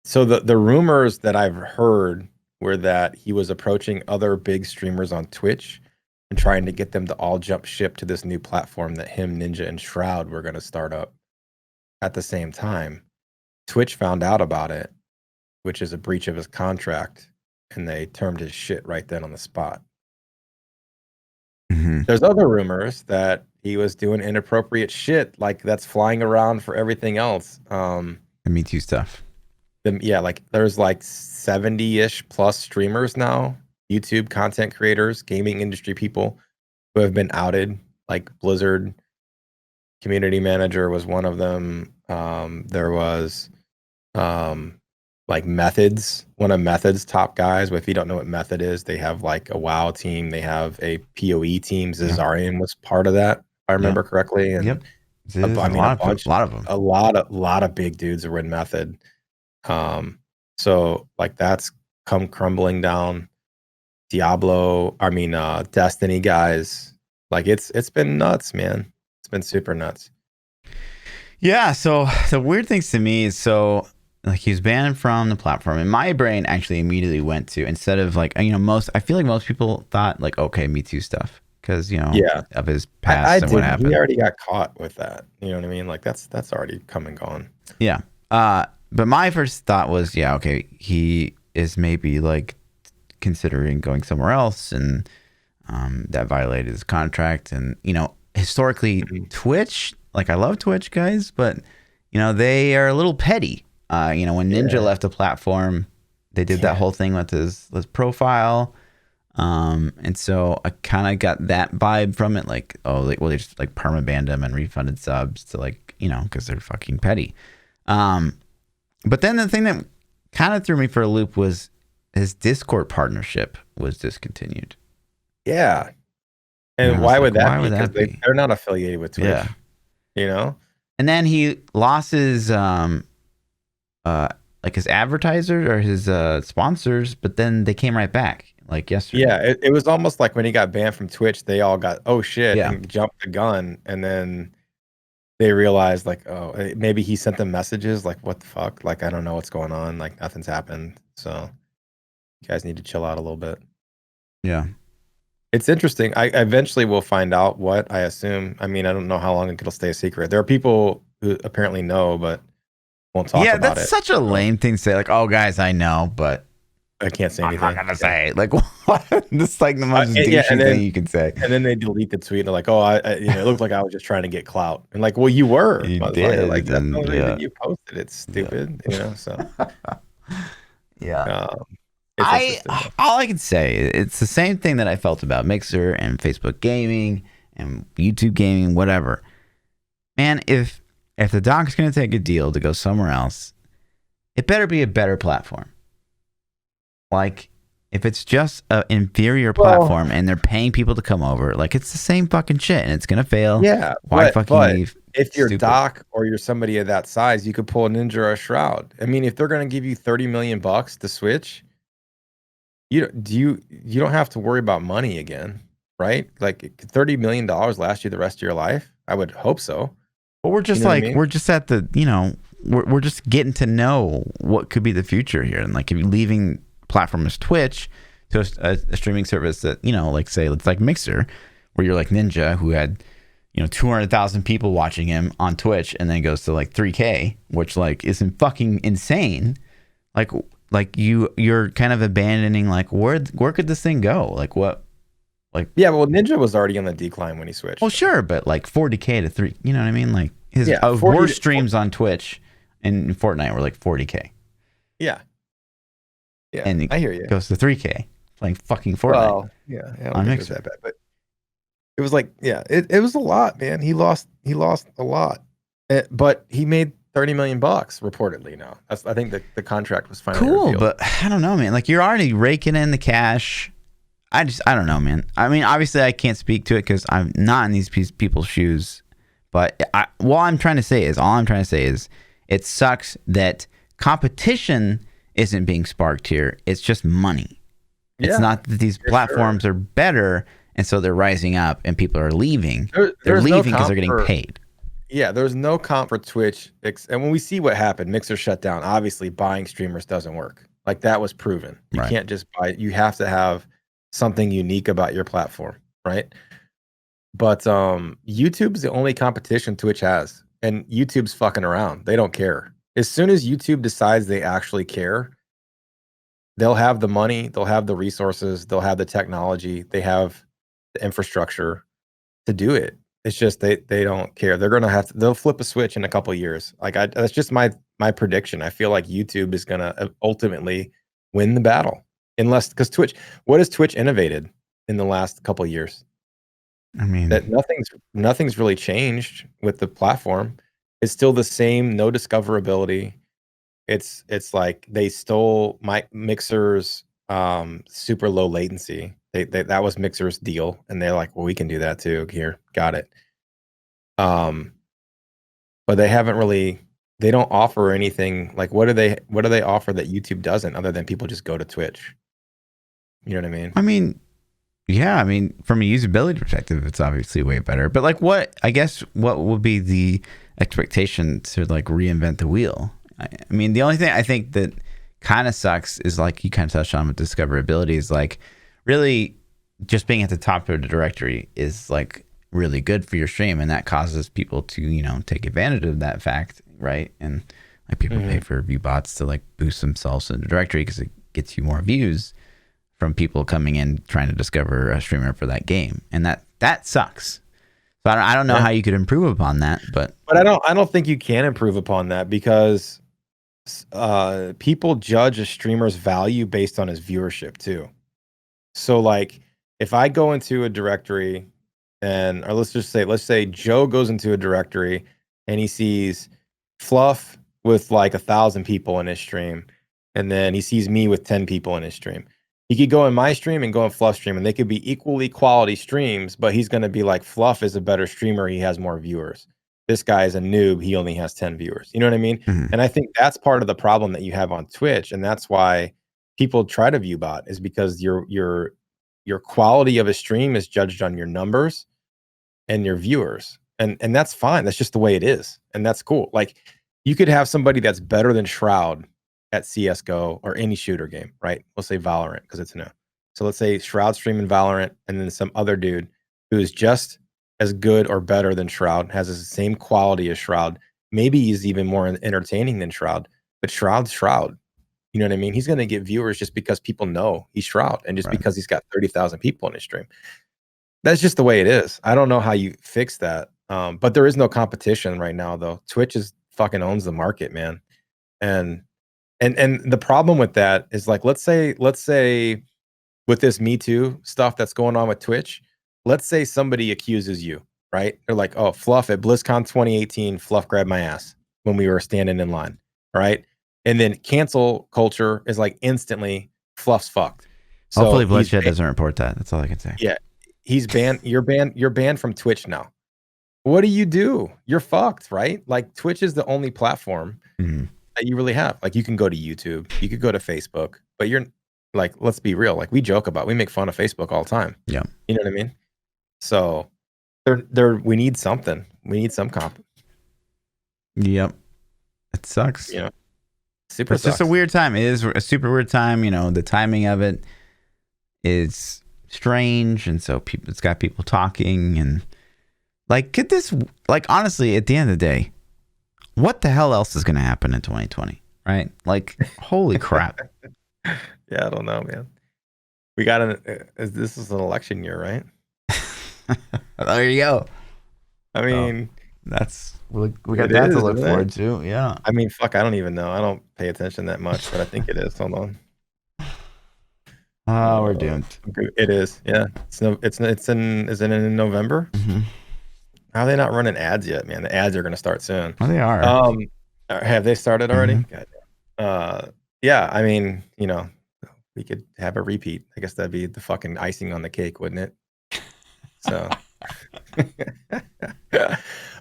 so the rumors that I've heard were that he was approaching other big streamers on Twitch and trying to get them to all jump ship to this new platform that him, Ninja, and Shroud were going to start up at the same time. Twitch found out about it, which is a breach of his contract, and they termed his shit right then on the spot. Mm-hmm. There's other rumors that he was doing inappropriate shit, like that's flying around for everything else. The Me Too stuff. Like there's like 70-ish plus streamers now, YouTube content creators, gaming industry people who have been outed. Like Blizzard community manager was one of them. There was like Methods, one of Methods top guys. If you don't know what Method is, they have like a WoW team. They have a PoE team. Zazarian was part of that, if I remember correctly. And Yep. a bunch, a lot of them. a lot of big dudes were in Method. So like that's come crumbling down. Destiny guys, like it's been nuts, man. It's been super nuts. Yeah, so the weird things to me is, so like, he was banned from the platform, and my brain actually immediately went to, instead of like, I feel like most people thought like, okay, Me Too stuff, because of his past and what happened. He already got caught with that. You know what I mean? Like that's already come and gone. Yeah. But my first thought was, yeah, okay, he is maybe like considering going somewhere else, and that violated his contract. And historically, Twitch, like, I love Twitch guys, but they are a little petty When Ninja left the platform, they did that whole thing with his profile. And so I kind of got that vibe from it. Like, they just like permabanned him and refunded subs to because they're fucking petty. But then the thing that kind of threw me for a loop was his Discord partnership was discontinued. Yeah. And why would that be? Because they're not affiliated with Twitch. Yeah. And then he lost his his advertisers or his sponsors, but then they came right back like yesterday. Yeah, it was almost like when he got banned from Twitch, they all got and jumped the gun, and then they realized like, maybe he sent them messages like, what the fuck? Like, I don't know what's going on. Like, nothing's happened. So you guys need to chill out a little bit. Yeah. It's interesting. I eventually will find out what I assume. I mean, I don't know how long it'll stay a secret. There are people who apparently know, but won't talk about it. Yeah, that's such a lame thing to say. Like, oh, guys, I know, but I can't say anything. I'm not gonna say it. Like, what? This is like the most douchey thing you can say. And then they delete the tweet. And they're like, "Oh, it looked like I was just trying to get clout." And like, well, you were. You did. Like, that's the only reason you posted. It's stupid. So. Yeah. All I can say, it's the same thing that I felt about Mixer and Facebook Gaming and YouTube Gaming, whatever. Man, if the doc's gonna take a deal to go somewhere else, it better be a better platform. Like, if it's just an inferior platform and they're paying people to come over, like, it's the same fucking shit and it's gonna fail. Yeah. Why fucking leave? If you're Doc or you're somebody of that size, you could pull a Ninja or a Shroud. I mean, if they're gonna give you $30 million to switch, you don't have to worry about money again, right? Like, $30 million last you the rest of your life? I would hope so. But we're just we're just at the, we're just getting to know what could be the future here. And like, if you're leaving platform as Twitch to a streaming service that, like say, it's like Mixer, where you're like Ninja, who had, 200,000 people watching him on Twitch and then goes to like 3K, which like isn't fucking insane. Like you're kind of abandoning, like, where could this thing go? Like, what? Like, yeah, well, Ninja was already on the decline when he switched. Well, sure, but like 40K to 3, you know what I mean? Like, his worst streams on Twitch and Fortnite were like 40K. Yeah. Yeah, and I hear you. Goes to 3K playing fucking Fortnite. Well, yeah, I don't think it was that bad, but it was like, it was a lot, man. He lost a lot, but he made $30 million reportedly. Now, I think the contract was finally revealed. But I don't know, man. Like, you're already raking in the cash. I don't know, man. I mean, obviously, I can't speak to it because I'm not in these people's shoes. But all I'm trying to say is, it sucks that competition isn't being sparked here. It's just money. It's not that these platforms are better, and so they're rising up, and people are leaving. They're leaving because they're getting paid. Yeah, there's no comp for Twitch. And when we see what happened, Mixer shut down. Obviously, buying streamers doesn't work. Like, that was proven. You can't just buy. You have to have something unique about your platform, right? But YouTube's the only competition Twitch has, and YouTube's fucking around. They don't care. As soon as YouTube decides they actually care, they'll have the money, they'll have the resources, they'll have the technology, they have the infrastructure to do it. It's just they don't care. They'll flip a switch in a couple of years. Like, that's just my prediction. I feel like YouTube is gonna ultimately win the battle, because what has Twitch innovated in the last couple of years? I mean, that nothing's really changed with the platform. It's still the same, no discoverability. It's like they stole Mixer's super low latency. That was Mixer's deal, and they're like, well, we can do that too. Here, got it. But they don't offer anything. Like, what do they offer that YouTube doesn't, other than people just go to Twitch? You know what I mean? I mean, yeah, from a usability perspective, it's obviously way better. But like, what would be the expectation to like reinvent the wheel? I mean, the only thing I think that kind of sucks is, like you kind of touched on with discoverability, is like, really just being at the top of the directory is like really good for your stream, and that causes people to take advantage of that fact, right? And like, people pay for view bots to like boost themselves in the directory because it gets you more views from people coming in trying to discover a streamer for that game, and that sucks. So I don't know how you could improve upon that, but I don't think you can improve upon that, because people judge a streamer's value based on his viewership too. So like if I go into a directory or let's say Joe goes into a directory and he sees Fluff with like 1,000 people in his stream, and then he sees me with 10 people in his stream. He could go in my stream and go in Fluff's stream, and they could be equally quality streams, but he's going to be like, Fluff is a better streamer. He has more viewers. This guy is a noob. He only has 10 viewers. You know what I mean? Mhm. And I think that's part of the problem that you have on Twitch. And that's why people try to view bot, is because your quality of a stream is judged on your numbers and your viewers. And that's fine. That's just the way it is. And that's cool. Like you could have somebody that's better than Shroud at CSGO or any shooter game, right? Let's say Valorant because it's new. So let's say Shroud streaming Valorant, and then some other dude who is just as good or better than Shroud, has the same quality as Shroud. Maybe he's even more entertaining than Shroud, but Shroud's Shroud. You know what I mean? He's going to get viewers just because people know he's Shroud, and just because he's got 30,000 people in his stream. That's just the way it is. I don't know how you fix that. But there is no competition right now, though. Twitch fucking owns the market, man. And the problem with that is, like, let's say with this Me Too stuff that's going on with Twitch, let's say somebody accuses you, right? They're like, oh, Fluff at BlizzCon 2018, Fluff grabbed my ass when we were standing in line, right? And then cancel culture is like instantly Fluff's fucked. So hopefully Bloodshed doesn't report that. That's all I can say. Yeah. He's banned. You're banned from Twitch now. What do? You're fucked, right? Like Twitch is the only platform that you really have. Like you can go to YouTube, you could go to Facebook, but you're like, let's be real. Like we make fun of Facebook all the time. Yeah. You know what I mean? So we need something. We need some comp. Yep. It sucks. Yeah. It's just a weird time. It is a super weird time. You know, the timing of it is strange, and so it's got people talking, and like, get this, like, honestly, at the end of the day, what the hell else is going to happen in 2020, right? Like, holy crap. Yeah, I don't know, man. We got this is an election year, right? There you go. I mean, we got that to look forward to. Yeah. I mean, fuck, I don't even know. I don't pay attention that much, but I think it is. Hold on. Oh, we're doomed. It is. Yeah. Is it in November? Mm-hmm. How are they not running ads yet, man? The ads are going to start soon. Oh, they are. Have they started already? Mm-hmm. Yeah. I mean, you know, we could have a repeat. I guess that'd be the fucking icing on the cake, wouldn't it? So.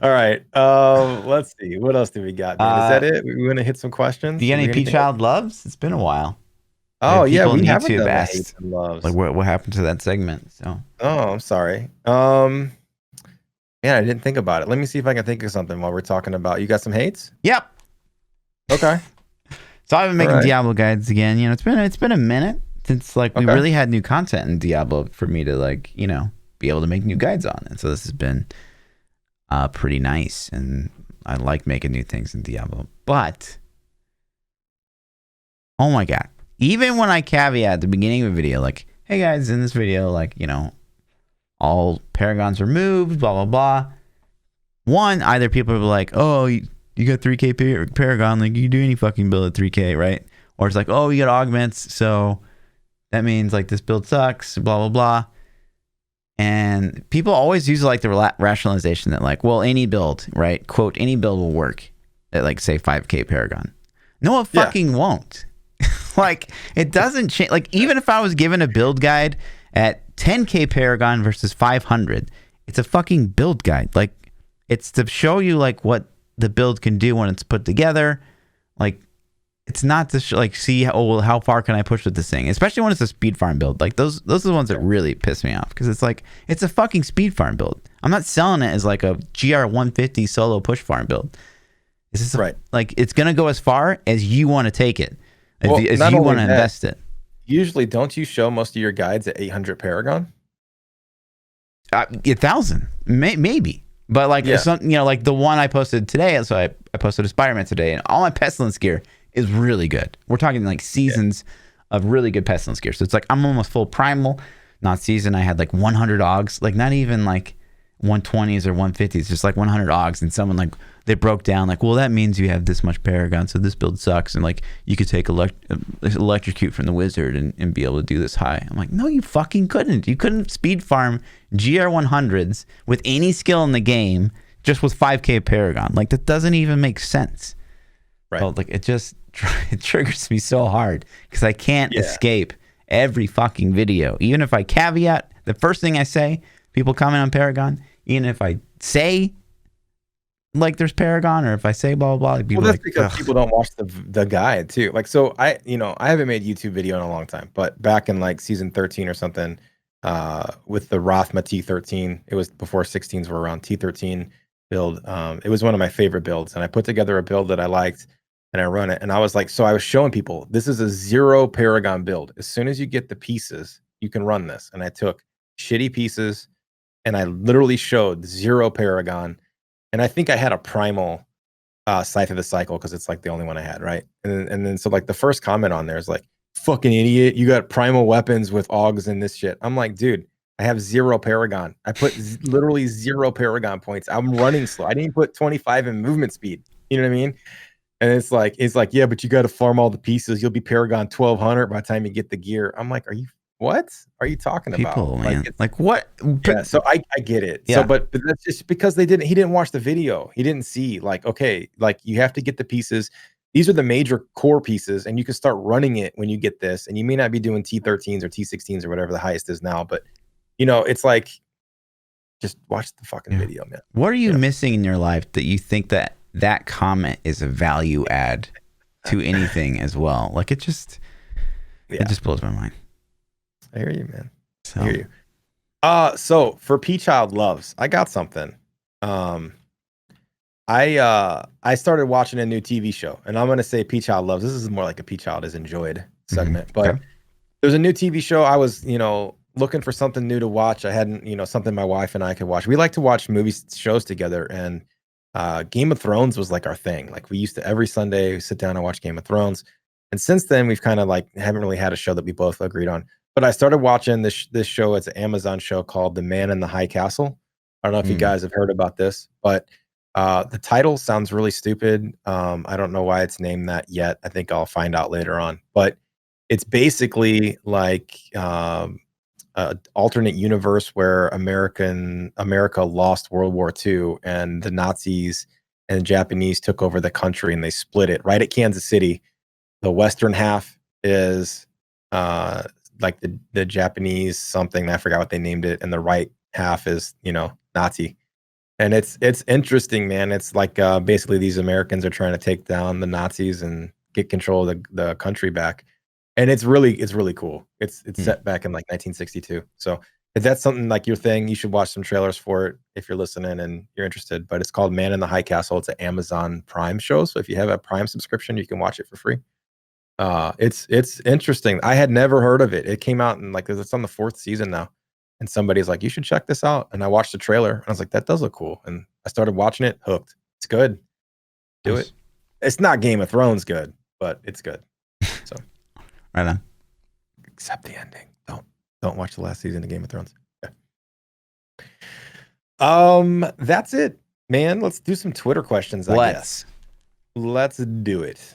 All right. Let's see. What else do we got, man? Is that it? We want to hit some questions? Do you get any ThaPChild loves? It's been a while. Oh yeah, we haven't done asked hates and loves. like what happened to that segment. So. Oh, I'm sorry. Yeah, I didn't think about it. Let me see if I can think of something while we're talking about. You got some hates? Yep. Okay. So I've been making Diablo guides again. You know, it's been a minute since like we really had new content in Diablo for me to like, you know, be able to make new guides on. And so this has been pretty nice, and I like making new things in Diablo. But oh my god. Even when I caveat at the beginning of a video, like, hey guys, in this video, like, you know, all paragons removed, blah, blah, blah. One, either people are like, oh, you got 3K paragon, like, you can do any fucking build at 3K, right? Or it's like, oh, you got augments, so that means, like, this build sucks, blah, blah, blah. And people always use, like, the rationalization that, like, well, any build, right? Quote, any build will work at, like, say, 5K paragon. No, it fucking won't. Like, it doesn't change. Like, even if I was given a build guide at 10K paragon versus 500, it's a fucking build guide. Like, it's to show you like what the build can do when it's put together. Like, it's not to see how far can I push with this thing, especially when it's a speed farm build. Like those are the ones that really piss me off, because it's like, it's a fucking speed farm build. I'm not selling it as like a GR 150 solo push farm build. It's just right. Like, it's gonna go as far as you want to take it. As you want to invest it. Usually, don't you show most of your guides at 800 paragon? 1,000, maybe. But like, some, you know, like the one I posted today. So I posted a Spider-Man today, and all my Pestilence gear is really good. We're talking like seasons of really good Pestilence gear. So it's like I'm almost full primal. Not season. I had like 100 augs. Like, not even like 120s or 150s, just like 100 augs, and someone like they broke down like, well, that means you have this much paragon, so this build sucks, and like you could take electrocute from the wizard and be able to do this high. I'm like, no, you fucking couldn't. You couldn't speed farm GR100s with any skill in the game just with 5k paragon. Like that doesn't even make sense. Right. So, like it triggers me so hard because I can't escape every fucking video. Even if I caveat the first thing I say, people comment on paragon. Even if I say like there's paragon, or if I say blah blah blah, like, people well, that's like, because people don't watch the guide too. Like, so I haven't made YouTube video in a long time, but back in like season 13 or something, with the Aurasma T13, it was before 16s were around. T13 build, it was one of my favorite builds, and I put together a build that I liked, and I run it, and I was like, so I was showing people this is a 0 paragon build. As soon as you get the pieces, you can run this, and I took shitty pieces, and I literally showed 0 paragon. And I think I had a primal Scythe of the Cycle because it's like the only one I had, right? And then so like the first comment on there is like, fucking idiot, you got primal weapons with augs and this shit. I'm like, dude, I have 0 paragon. I put literally 0 paragon points. I'm running slow. I didn't put 25 in movement speed. You know what I mean? And it's like, yeah, but you got to farm all the pieces. You'll be paragon 1200 by the time you get the gear. I'm like, what are you talking people, about? man. Like what? Yeah, so I get it. Yeah. So, but that's just because he didn't watch the video. He didn't see like, okay, like you have to get the pieces. These are the major core pieces, and you can start running it when you get this. And you may not be doing T13s or T16s or whatever the highest is now, but it's like, just watch the fucking video, man. What are you missing in your life that you think that comment is a value add to anything as well? Like it just blows my mind. I hear you, man. So. I hear you. So for ThaPChild loves, I got something. I started watching a new TV show, and I'm gonna say ThaPChild loves. This is more like a ThaPChild is enjoyed segment, but there's a new TV show. I was, looking for something new to watch. I hadn't, something my wife and I could watch. We like to watch shows together, and Game of Thrones was like our thing. Like we used to every Sunday sit down and watch Game of Thrones. And since then, we've kind of like haven't really had a show that we both agreed on. But I started watching this show. It's an Amazon show called The Man in the High Castle. I don't know if you guys have heard about this, but the title sounds really stupid. I don't know why it's named that yet. I think I'll find out later on. But it's basically like an alternate universe where America lost World War II, and the Nazis and the Japanese took over the country, and they split it right at Kansas City. The western half is like the Japanese something, I forgot what they named it, and the right half is Nazi. And it's interesting, man. It's like basically these Americans are trying to take down the Nazis and get control of the country back. And it's really cool. It's set back in like 1962. So if that's something like your thing, you should watch some trailers for it if you're listening and you're interested. But it's called Man in the High Castle. It's an Amazon Prime show. So if you have a Prime subscription, you can watch it for free. It's interesting. I had never heard of it. It came out and like it's on the 4th season now. And somebody's like, you should check this out. And I watched the trailer and I was like, that does look cool. And I started watching it, hooked. It's good. Do it. It's not Game of Thrones good, but it's good. So right on. Except the ending. Don't watch the last season of Game of Thrones. Yeah. That's it, man. Let's do some Twitter questions, I guess. Let's do it.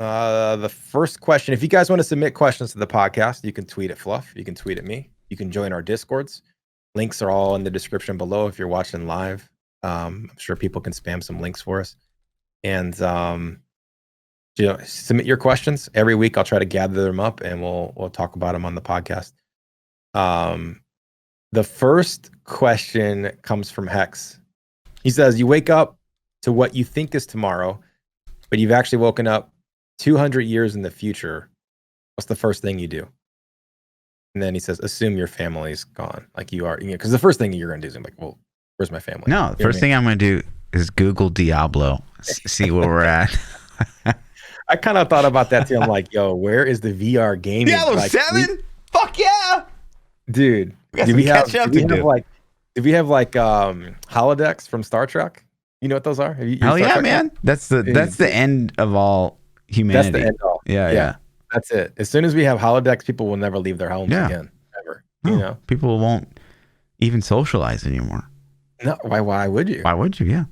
The first question, if you guys want to submit questions to the podcast, you can tweet at Fluff. You can tweet at me. You can join our Discords. Links are all in the description below if you're watching live. I'm sure people can spam some links for us. And submit your questions. Every week I'll try to gather them up and we'll talk about them on the podcast. The first question comes from Hex. He says, you wake up to what you think is tomorrow, but you've actually woken up 200 years in the future. What's the first thing you do? And then he says, assume your family's gone. Like you are, because the first thing you're going to do is like, well, where's my family? No, the first thing I'm going to do is Google Diablo, see where we're at. I kind of thought about that too. I'm like, yo, where is the VR gaming? Diablo 7? Fuck yeah. Dude, do we have like holodecks from Star Trek? You know what those are? Hell yeah, man. That's the end of all humanity. That's the end all. Yeah. That's it. As soon as we have holodecks, people will never leave their homes again, ever. People won't even socialize anymore. No, why would you? Why would you? Yeah.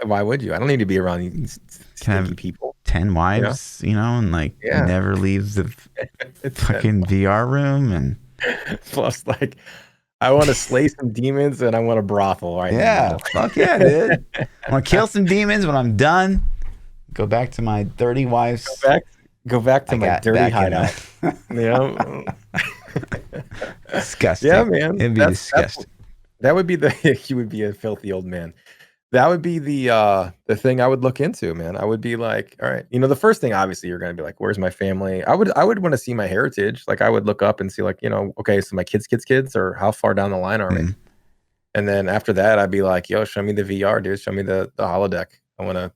Why would you? I don't need to be around Can stinky have people. 10 wives, and like Yeah. never leaves the fucking VR room. And plus, like, I want to slay some demons and I want a brothel right in the yeah, middle. fuck yeah, dude. I want to kill some demons when I'm done. Go back to my 30 wives. Go back to my dirty hideout. Disgusting. Yeah, man. It'd be disgusting. That would be you would be a filthy old man. That would be the thing I would look into, man. I would be like, all right, the first thing obviously you're gonna be like, where's my family? I would want to see my heritage. Like I would look up and see like, okay, so my kids, or how far down the line are we? And then after that, I'd be like, yo, show me the VR, dude. Show me the holodeck. I want to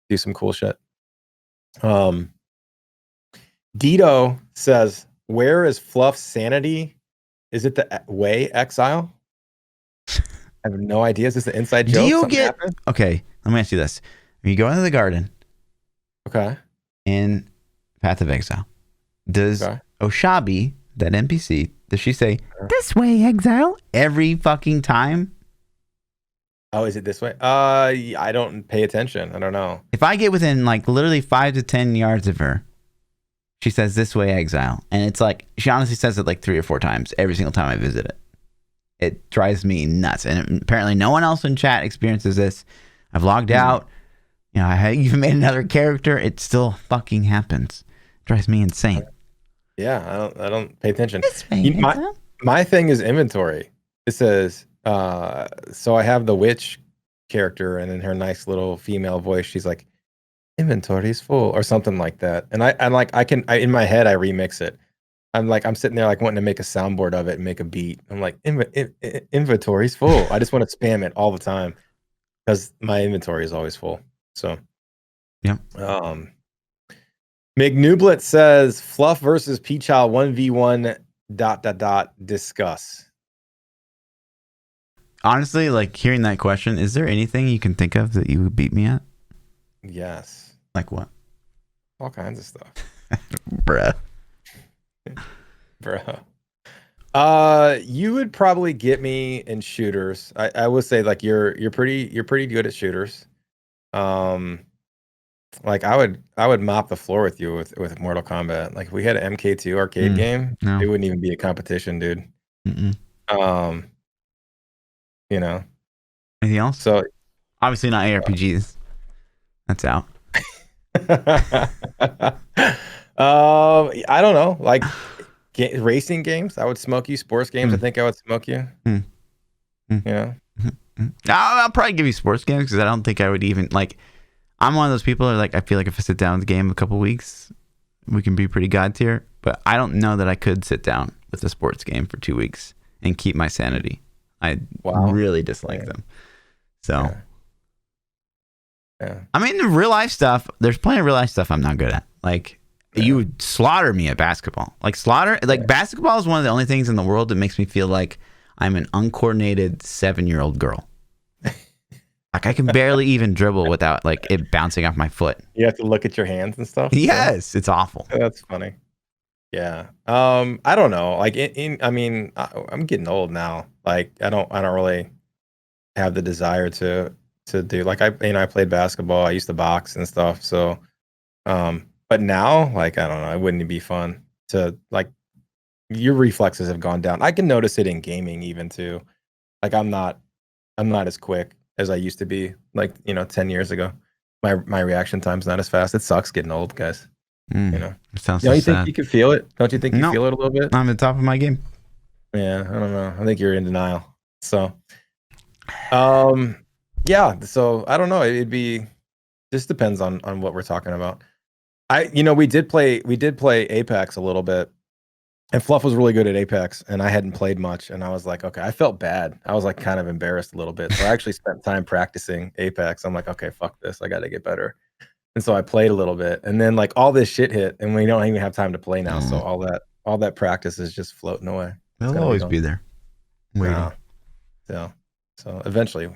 do some cool shit. Dito says, where is Fluff's sanity? Is it the way exile? I have no idea. Is this an inside joke? Do you get okay? Let me ask you this: when you go into the garden, okay, in Path of Exile, does Oshabi, that NPC, does she say "this way, exile" every fucking time? Oh, is it this way? I don't pay attention. I don't know. If I get within like literally 5 to 10 yards of her, she says "this way, exile," and it's like she honestly says it like 3 or 4 times every single time I visit it. It drives me nuts, and apparently no one else in chat experiences this. I've logged out. I even made another character. It still fucking happens. It drives me insane. Yeah, I don't pay attention. My thing is inventory. It says, so I have the witch character, and in her nice little female voice, she's like, "Inventory is full," or something like that. And I'm like, in my head, I remix it. I'm sitting there like wanting to make a soundboard of it and make a beat. I'm like, inventory's full. I just want to spam it all the time because my inventory is always full. So, yeah. McNublet says Fluff versus ThaPChild 1v1 ... discuss. Honestly, like hearing that question, is there anything you can think of that you would beat me at? Yes. Like what? All kinds of stuff. Bruh. You would probably get me in shooters. I would say like you're pretty good at shooters. Like I would mop the floor with you with Mortal Kombat. Like if we had an MK2 arcade game, it wouldn't even be a competition, dude. Anything else? So obviously not ARPGs. That's out. I don't know, like racing games. I would smoke you. Sports games. I think I would smoke you. I'll probably give you sports games because I don't think I would even like. I'm one of those people that like I feel like if I sit down with the game a couple weeks, we can be pretty god tier. But I don't know that I could sit down with a sports game for 2 weeks and keep my sanity. I really dislike them. So. Yeah. I mean, the real life stuff. There's plenty of real life stuff I'm not good at. Like. You would slaughter me at basketball. Basketball is one of the only things in the world that makes me feel like I'm an uncoordinated 7-year-old girl. Like I can barely even dribble without like it bouncing off my foot. You have to look at your hands and stuff. Yes, it's awful. That's funny. Yeah. I don't know. Like I'm getting old now. Like I don't really have the desire to do like I played basketball. I used to box and stuff. So but now, like, I don't know, it wouldn't be fun to, like, your reflexes have gone down. I can notice it in gaming even too. Like, I'm not as quick as I used to be, like, 10 years ago. My reaction time's not as fast. It sucks getting old, guys. It sounds you think you can feel it? Don't you think you feel it a little bit? I'm at the top of my game. Yeah, I don't know. I think you're in denial. So, yeah, so I don't know. It'd be, just depends on what we're talking about. We did play Apex a little bit, and Fluff was really good at Apex, and I hadn't played much, and I was like, okay, I felt bad. I was like kind of embarrassed a little bit. So I actually spent time practicing Apex. I'm like, okay, fuck this. I got to get better. And so I played a little bit, and then like all this shit hit, and we don't even have time to play now. So all that practice is just floating away. They'll always be there. Waiting. So eventually.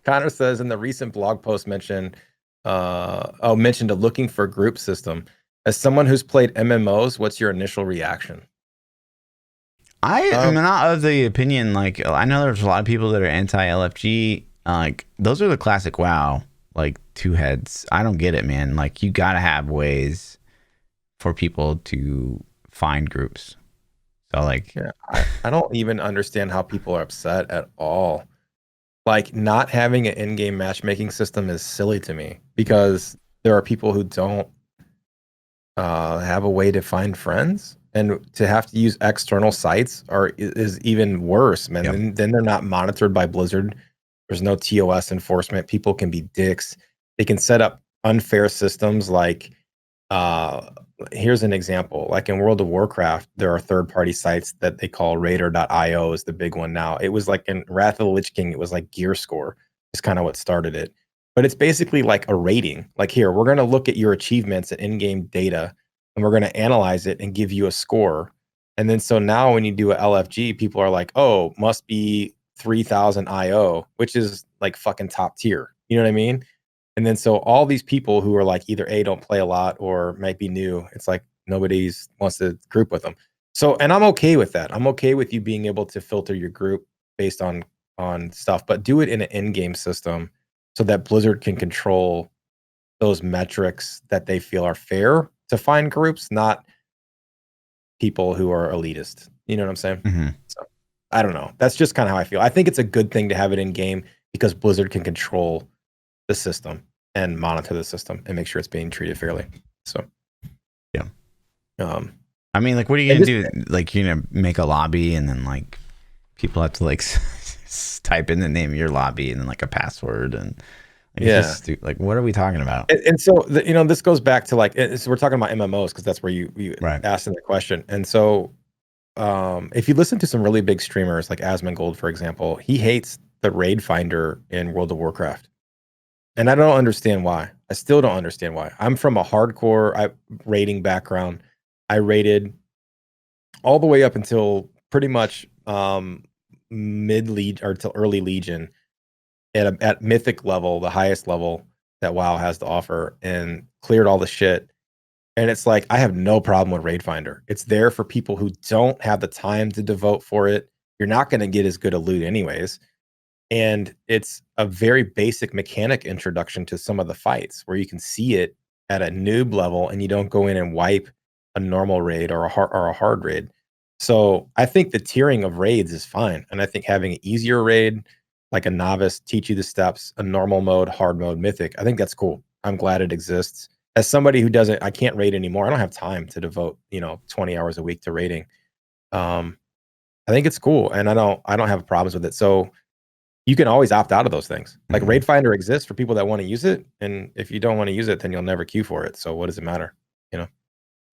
Connor says in the recent blog post mentioned a looking for group system. As someone who's played MMOs, what's your initial reaction? I am not of the opinion, like, I know there's a lot of people that are anti-LFG. Like, those are the classic WoW, like, two heads. I don't get it, man. Like, you gotta have ways for people to find groups. So, like... Yeah, I don't even understand how people are upset at all. Like, not having an in-game matchmaking system is silly to me because there are people who don't have a way to find friends, and to have to use external sites is even worse, man. Yep. Then they're not monitored by Blizzard. There's no TOS enforcement. People can be dicks. They can set up unfair systems like here's an example. Like in World of Warcraft, there are third-party sites that they call Raider.io is the big one now. It was like in Wrath of the Lich King, it was like Gear Score is kind of what started it. But it's basically like a rating. Like here, we're going to look at your achievements and in-game data, and we're going to analyze it and give you a score. And then so now when you do a LFG, people are like, oh, must be 3,000 IO, which is like fucking top tier. You know what I mean? And then so all these people who are like either A, don't play a lot or might be new, it's like nobody's wants to group with them. So, and I'm okay with that. I'm okay with you being able to filter your group based on stuff, but do it in an in-game system so that Blizzard can control those metrics that they feel are fair to find groups, not people who are elitist. You know what I'm saying? Mm-hmm. So I don't know. That's just kind of how I feel. I think it's a good thing to have it in game because Blizzard can control the system and monitor the system and make sure it's being treated fairly. So, yeah. I mean, like, what are you gonna do? Like, you're gonna make a lobby and then like people have to like type in the name of your lobby and then like a password and like, yeah, it's just like, what are we talking about? And so this goes back to like, so we're talking about MMOs because that's where you right. asked in the question. And so, if you listen to some really big streamers like Asmongold, for example, he hates the raid finder in World of Warcraft. And I don't understand why. I still don't understand why. I'm from a hardcore raiding background. I raided all the way up until pretty much mid-legion or till early Legion at mythic level, the highest level that WoW has to offer, and cleared all the shit. And it's like, I have no problem with Raid Finder. It's there for people who don't have the time to devote for it. You're not going to get as good a loot anyways. And it's a very basic mechanic introduction to some of the fights where you can see it at a noob level and you don't go in and wipe a normal raid or a hard raid. So I think the tiering of raids is fine. And I think having an easier raid, like a novice, teach you the steps, a normal mode, hard mode, mythic, I think that's cool. I'm glad it exists. As somebody who I can't raid anymore. I don't have time to devote, 20 hours a week to raiding. I think it's cool. And I don't have problems with it. So you can always opt out of those things. Like Raid Finder exists for people that want to use it. And if you don't want to use it, then you'll never queue for it. So what does it matter? I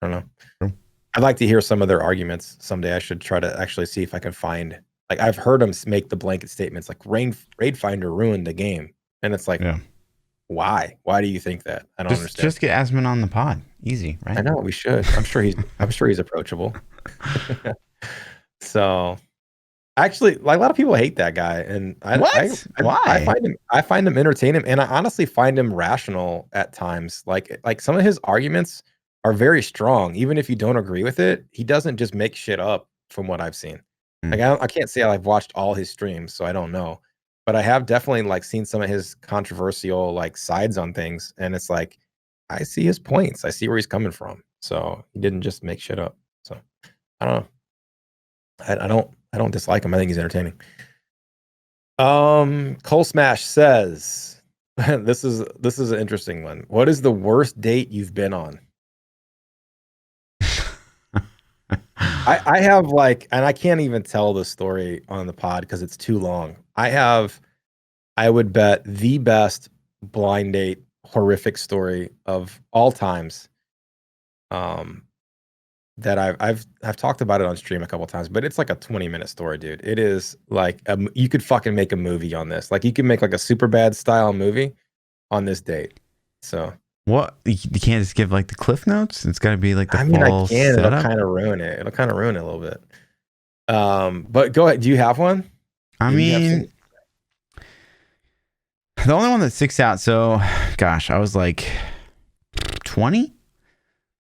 don't know. True. I'd like to hear some of their arguments someday. I should try to actually see if I can find, like, I've heard them make the blanket statements like Raid Finder ruined the game. And it's like, why? Why do you think that? I don't understand. Just get Asmon on the pod. Easy, right? I know we should. I'm sure he's approachable. So actually, like, a lot of people hate that guy, and why? I find him entertaining, and I honestly find him rational at times. Like some of his arguments are very strong, even if you don't agree with it. He doesn't just make shit up, from what I've seen. Like I can't say I've watched all his streams, so I don't know, but I have definitely like seen some of his controversial like sides on things, and it's like I see his points, I see where he's coming from. So he didn't just make shit up. So I don't know. I don't dislike him. I think he's entertaining. Cole Smash says, this is an interesting one. What is the worst date you've been on? I have like, and I can't even tell the story on the pod because it's too long. I would bet the best blind date horrific story of all times. That I've talked about it on stream a couple times, but it's like a 20-minute story, dude. It is like you could fucking make a movie on this. Like you can make like a super bad style movie on this date. So what, you can't just give like the cliff notes? It's got to be like the I can. It'll kind of ruin it. It'll kind of ruin it a little bit. But go ahead. Do you have one? I mean, the only one that sticks out. So, gosh, I was like 20,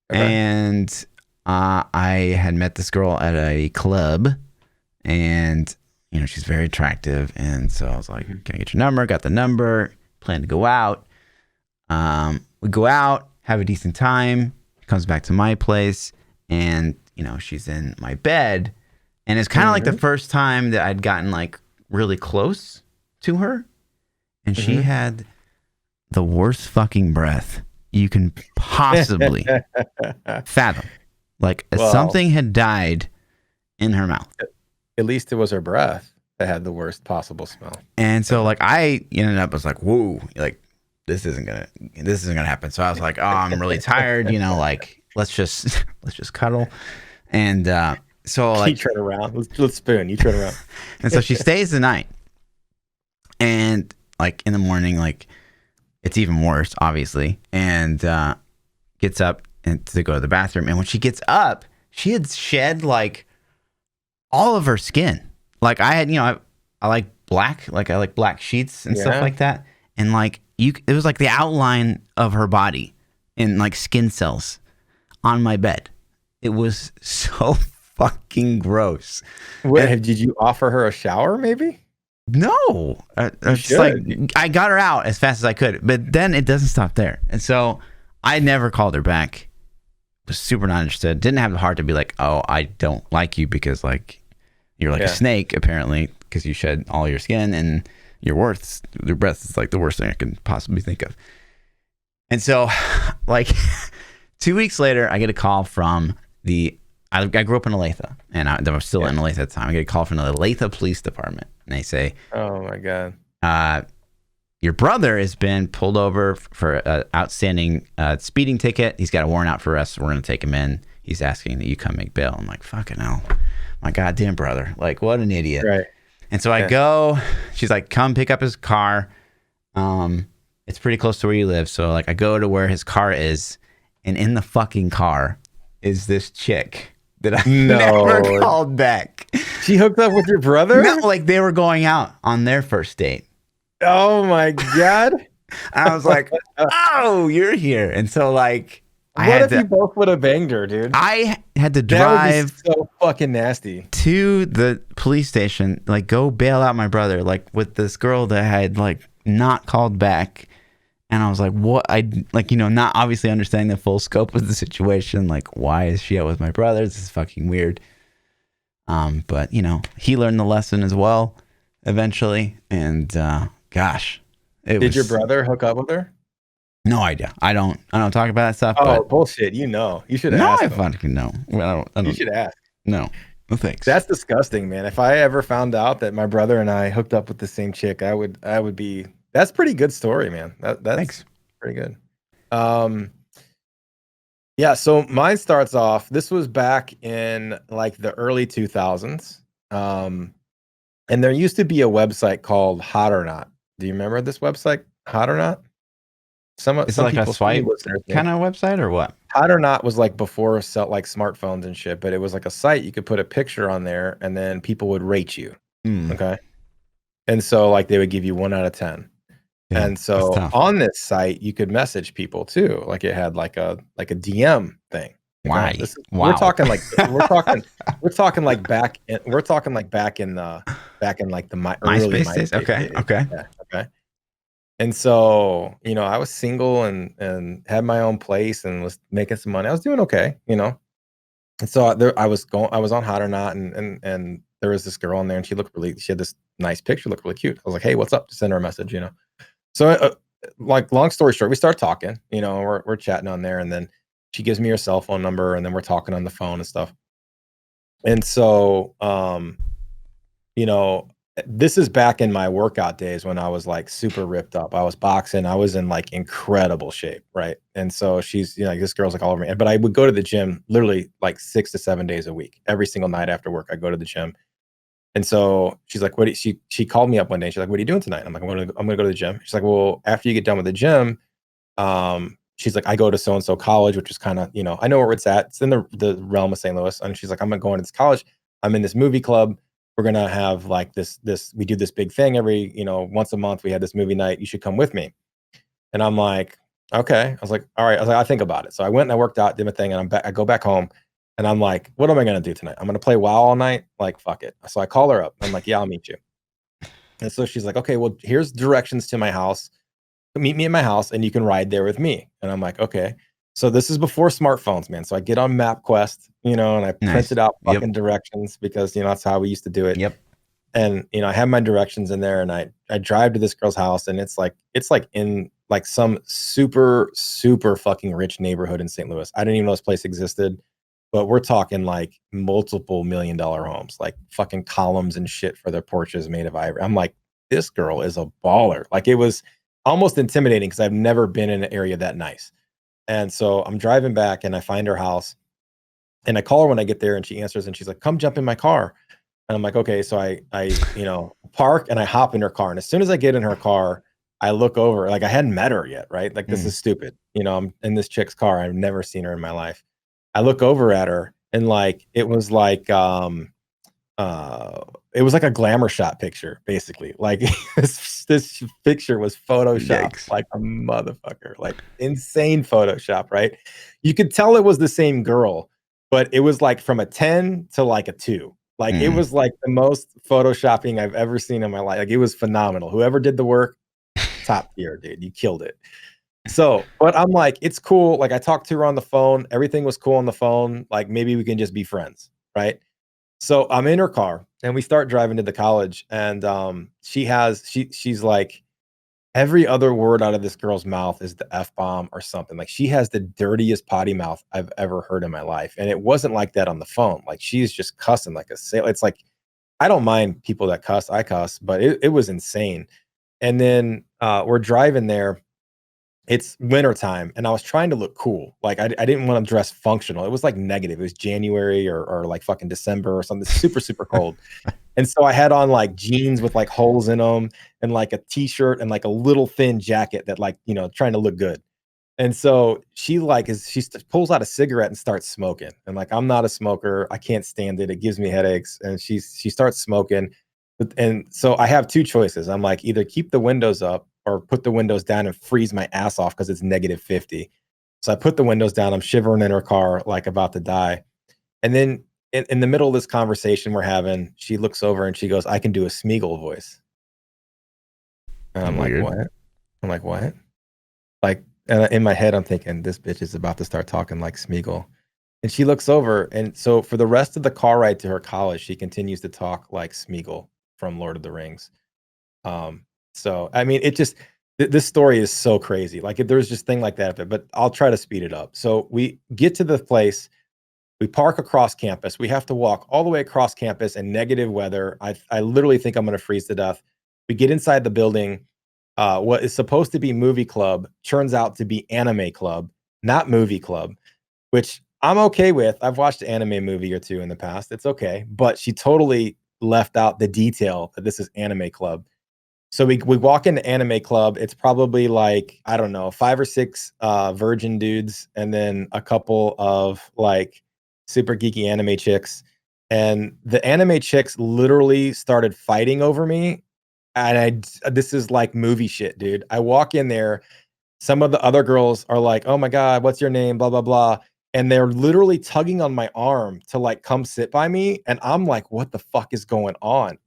and I had met this girl at a club, and she's very attractive. And so I was like, "Can I get your number?" Got the number. Plan to go out. We go out, have a decent time. Comes back to my place, and she's in my bed, and it's kind of like the first time that I'd gotten like really close to her, and she had the worst fucking breath you can possibly fathom. Like something had died in her mouth. At least it was her breath that had the worst possible smell. And so like I ended up, I was like, whoa, like this isn't gonna happen. So I was like, oh, I'm really tired, like let's just cuddle. And so like you turn around, let's spoon, you turn around. And so she stays the night. And like in the morning, like it's even worse, obviously. And gets up and to go to the bathroom. And when she gets up, she had shed like all of her skin. Like I had, I like black, like I like black sheets and stuff like that. And like it was like the outline of her body in like skin cells on my bed. It was so fucking gross. Did you offer her a shower maybe? No. It's like I got her out as fast as I could, but then it doesn't stop there. And so I never called her back. Was super not interested. Didn't have the heart to be like, oh, I don't like you because like you're like a snake apparently because you shed all your skin and your breath is like the worst thing I can possibly think of. And so like 2 weeks later, I get a call from I grew up in Olathe, and I was still in Olathe at the time. I get a call from the Olathe Police Department, and they say, "Oh my God, your brother has been pulled over for an outstanding speeding ticket. He's got a warrant out for arrest. So we're going to take him in. He's asking that you come make bail." I'm like, fucking hell, my goddamn brother! Like, what an idiot! Right. And so I go. She's like, "Come pick up his car. It's pretty close to where you live." So like, I go to where his car is, and in the fucking car is this chick that I never called back. She hooked up with your brother? No, like they were going out on their first date. Oh my God. I was like, oh, you're here. And so like, what if you both would have banged her, dude? I had to drive so fucking nasty to the police station, like go bail out my brother, like with this girl that I had like not called back. And I was like, what? Not obviously understanding the full scope of the situation. Like, why is she out with my brother? This is fucking weird. But he learned the lesson as well eventually. And gosh, did your brother hook up with her? No idea. I don't talk about that stuff. Oh, bullshit. You should ask. No, I fucking know. I don't. You should ask. No, thanks. That's disgusting, man. If I ever found out that my brother and I hooked up with the same chick, I would be. That's pretty good story, man. That's Thanks. Pretty good. Yeah, so mine starts off, this was back in like the early 2000s. And there used to be a website called Hot or Not. Do you remember this website, Hot or Not? Some like a swipe kind of website or what? Hot or Not was like before like smartphones and shit, but it was like a site you could put a picture on there and then people would rate you. Okay. And so like they would give you 1 out of 10. Yeah, and so on this site, you could message people too. Like it had like a DM thing. Why? Wow. We're talking like back in the early MySpace days. Okay. Yeah, okay. And so I was single and had my own place and was making some money. I was doing okay, And so I was on Hot or Not, and there was this girl on there, and she had this nice picture, looked really cute. I was like, hey, what's up? Just send her a message, So, like, long story short, we start talking, we're chatting on there, and then she gives me her cell phone number, and then we're talking on the phone and stuff. And so, this is back in my workout days when I was like super ripped up. I was boxing. I was in like incredible shape, right? And so she's, like, this girl's like all over me. But I would go to the gym literally like 6 to 7 days a week. Every single night after work, I go to the gym. And so she's like, she called me up one day. She's like, what are you doing tonight? I'm like, I'm gonna go to the gym. She's like, well, after you get done with the gym, she's like, I go to so-and-so college, which is kind of, I know where it's at. It's in the realm of St. Louis. And she's like, I'm going to this college. I'm in this movie club. We're gonna have like this, we do this big thing every, once a month. We had this movie night. You should come with me. And I'm like, okay. I was like, all right. I think about it. So I went and I worked out, did my thing, and I go back home. And I'm like, what am I going to do tonight? I'm going to play WoW all night. Like, fuck it. So I call her up. I'm like, yeah, I'll meet you. And so she's like, okay, well, here's directions to my house. Meet me at my house and you can ride there with me. And I'm like, okay. So this is before smartphones, man. So I get on MapQuest, and I printed out fucking directions because, that's how we used to do it. Yep. And, I have my directions in there and I drive to this girl's house and it's like in like some super, super fucking rich neighborhood in St. Louis. I didn't even know this place existed, but we're talking like multiple $1 million homes, like fucking columns and shit for their porches made of ivory. I'm like, this girl is a baller. Like, it was almost intimidating because I've never been in an area that nice. And so I'm driving back and I find her house and I call her when I get there and she answers and she's like, come jump in my car. And I'm like, okay. So I park and I hop in her car. And as soon as I get in her car, I look over, like I hadn't met her yet, right? Like, this is stupid. I'm in this chick's car. I've never seen her in my life. I look over at her and like, it was like a glamour shot picture, basically. Like this picture was photoshopped like a motherfucker, like insane Photoshop, right? You could tell it was the same girl, but it was like from a 10 to like a 2. Like it was like the most photoshopping I've ever seen in my life. Like, it was phenomenal. Whoever did the work, top tier, dude. You killed it. So, but I'm like, it's cool. Like, I talked to her on the phone. Everything was cool on the phone. Like, maybe we can just be friends, right? So I'm in her car and we start driving to the college and she's like, every other word out of this girl's mouth is the F-bomb or something. Like, she has the dirtiest potty mouth I've ever heard in my life. And it wasn't like that on the phone. Like, she's just cussing like a sailor. It's like, I don't mind people that cuss. I cuss, but it was insane. And then we're driving there. It's wintertime and I was trying to look cool. Like, I didn't want to dress functional. It was like negative. It was January or like fucking December or something super, super cold. And so I had on like jeans with like holes in them and like a t-shirt and like a little thin jacket that like, trying to look good. And so she pulls out a cigarette and starts smoking. And like, I'm not a smoker. I can't stand it. It gives me headaches. And she starts smoking. And so I have two choices. I'm like, either keep the windows up or put the windows down and freeze my ass off because it's -50. So I put the windows down. I'm shivering in her car, like about to die. And then in the middle of this conversation we're having, she looks over and she goes, I can do a Smeagol voice. And I'm like, what? I'm like, what? Like, and in my head, I'm thinking, this bitch is about to start talking like Smeagol. And she looks over. And so for the rest of the car ride to her college, she continues to talk like Smeagol from Lord of the Rings. So, I mean, it just, this story is so crazy. Like, if there's just thing like that, but I'll try to speed it up. So we get to the place. We park across campus. We have to walk all the way across campus in negative weather. I literally think I'm going to freeze to death. We get inside the building. What is supposed to be movie club turns out to be anime club, not movie club, which I'm okay with. I've watched an anime movie or two in the past. It's okay. But she totally left out the detail that this is anime club. So we walk into anime club. It's probably like, I don't know, 5 or 6 virgin dudes and then a couple of like super geeky anime chicks. And the anime chicks literally started fighting over me. And this is like movie shit, dude. I walk in there. Some of the other girls are like, oh my God, what's your name? Blah, blah, blah. And they're literally tugging on my arm to like come sit by me. And I'm like, what the fuck is going on?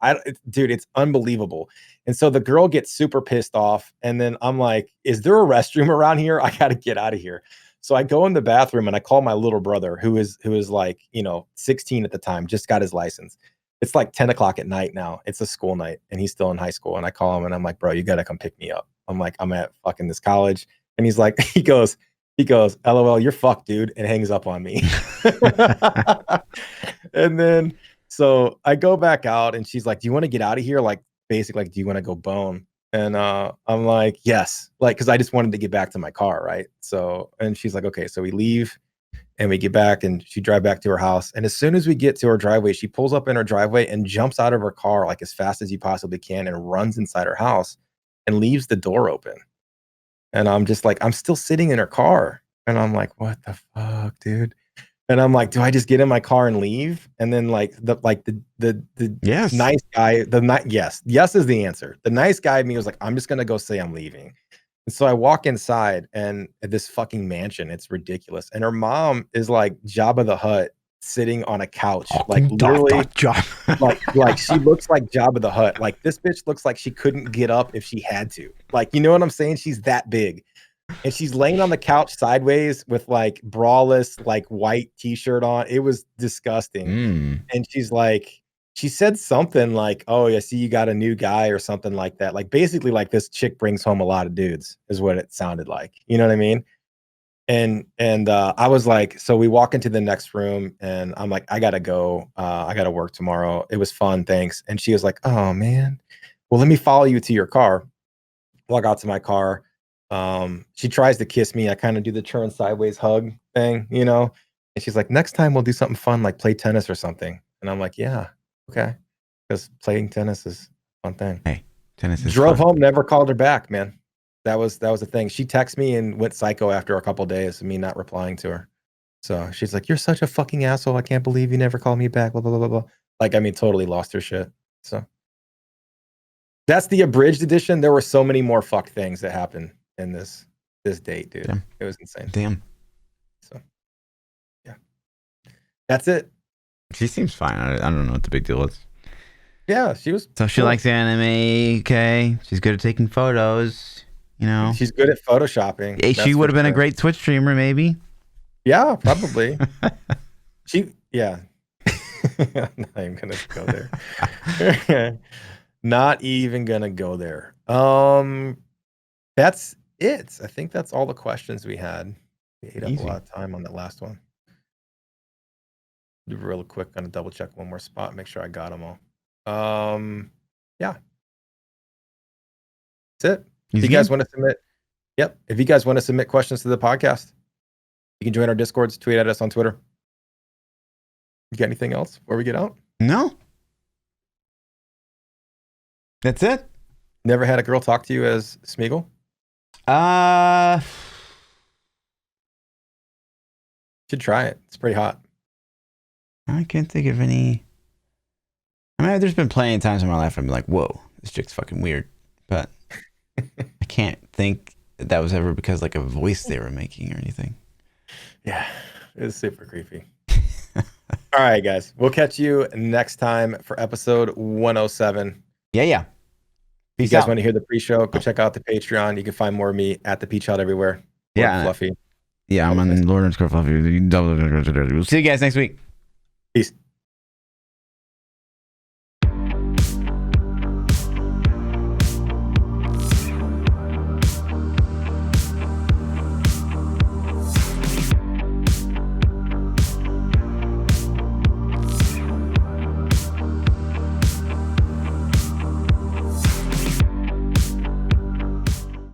Dude, it's unbelievable. And so the girl gets super pissed off. And then I'm like, is there a restroom around here? I got to get out of here. So I go in the bathroom and I call my little brother, who is like, 16 at the time, just got his license. It's like 10 o'clock at night now. It's a school night and he's still in high school. And I call him and I'm like, bro, you got to come pick me up. I'm like, I'm at fucking this college. And he's like, he goes, LOL, you're fucked, dude, and hangs up on me. And then so I go back out and she's like, do you want to get out of here? Like, basically, like, do you want to go bone? And I'm like, yes, like, because I just wanted to get back to my car, right? So, and she's like, okay, so we leave and we get back and she drive back to her house. And as soon as we get to her driveway, she pulls up in her driveway and jumps out of her car like as fast as you possibly can and runs inside her house and leaves the door open. And I'm just like, I'm still sitting in her car. And I'm like, what the fuck, dude? And I'm like, do I just get in my car and leave? And then like the Yes. nice guy, yes is the answer. The nice guy in me was like, I'm just gonna go say I'm leaving. And so I walk inside and this fucking mansion, it's ridiculous. And her mom is like Jabba the Hutt sitting on a couch, like literally, like she looks like Jabba the Hutt. Like this bitch looks like she couldn't get up if she had to. Like, you know what I'm saying? She's that big, and she's laying on the couch sideways with like braless, like white t-shirt on. It was disgusting. And she's like, she said something like, "Oh, I see you got a new guy," or something like that. Like basically, like this chick brings home a lot of dudes, is what it sounded like. You know what I mean? And I was like, so we walk into the next room, and I'm like, I gotta go. I gotta work tomorrow. It was fun, thanks. And she was like, oh man, well, let me follow you to your car. Walk out to my car. She tries to kiss me. I kind of do the turn sideways hug thing, you know. And she's like, next time we'll do something fun, like play tennis or something. And I'm like, yeah, okay, because playing tennis is a fun thing. Hey, tennis is Drove fun. home, never called her back, man. That was the thing. She texted me and went psycho after a couple of days of me not replying to her. So she's like, "You're such a fucking asshole. I can't believe you never called me back." Blah blah blah blah blah. Like, I mean, totally lost her shit. So that's the abridged edition. There were so many more fuck things that happened in this date, dude. Damn. It was insane. Damn. So yeah, that's it. She seems fine. I don't know what the big deal is. Yeah, she was. So she likes anime. Okay, she's good at taking photos. You know, she's good at photoshopping. Hey, she would have been a great Twitch streamer, maybe. Yeah, probably. Yeah. I'm not even gonna go there. Not even gonna go there. That's it. I think that's all the questions we had. We ate up a lot of time on that last one. Do real quick, gonna double check one more spot, make sure I got them all. Yeah. That's it. If you guys want to submit, if you guys want to submit questions to the podcast, you can join our Discords, tweet at us on Twitter. You got anything else before we get out? No. That's it. Never had a girl talk to you as Smeagol? Should try it. It's pretty hot. I can't think of any. I mean, there's been plenty of times in my life I'm like, whoa, this chick's fucking weird. But I can't think that was ever because like a voice they were making or anything. Yeah, it was super creepy. All right, guys. We'll catch you next time for episode 107. Yeah. If you guys want to hear the pre-show, go check out the Patreon. You can find more of me at ThaPChild everywhere. Yeah. Fluffy. Yeah, I'm on Lord _Fluffy. See you guys next week. Peace.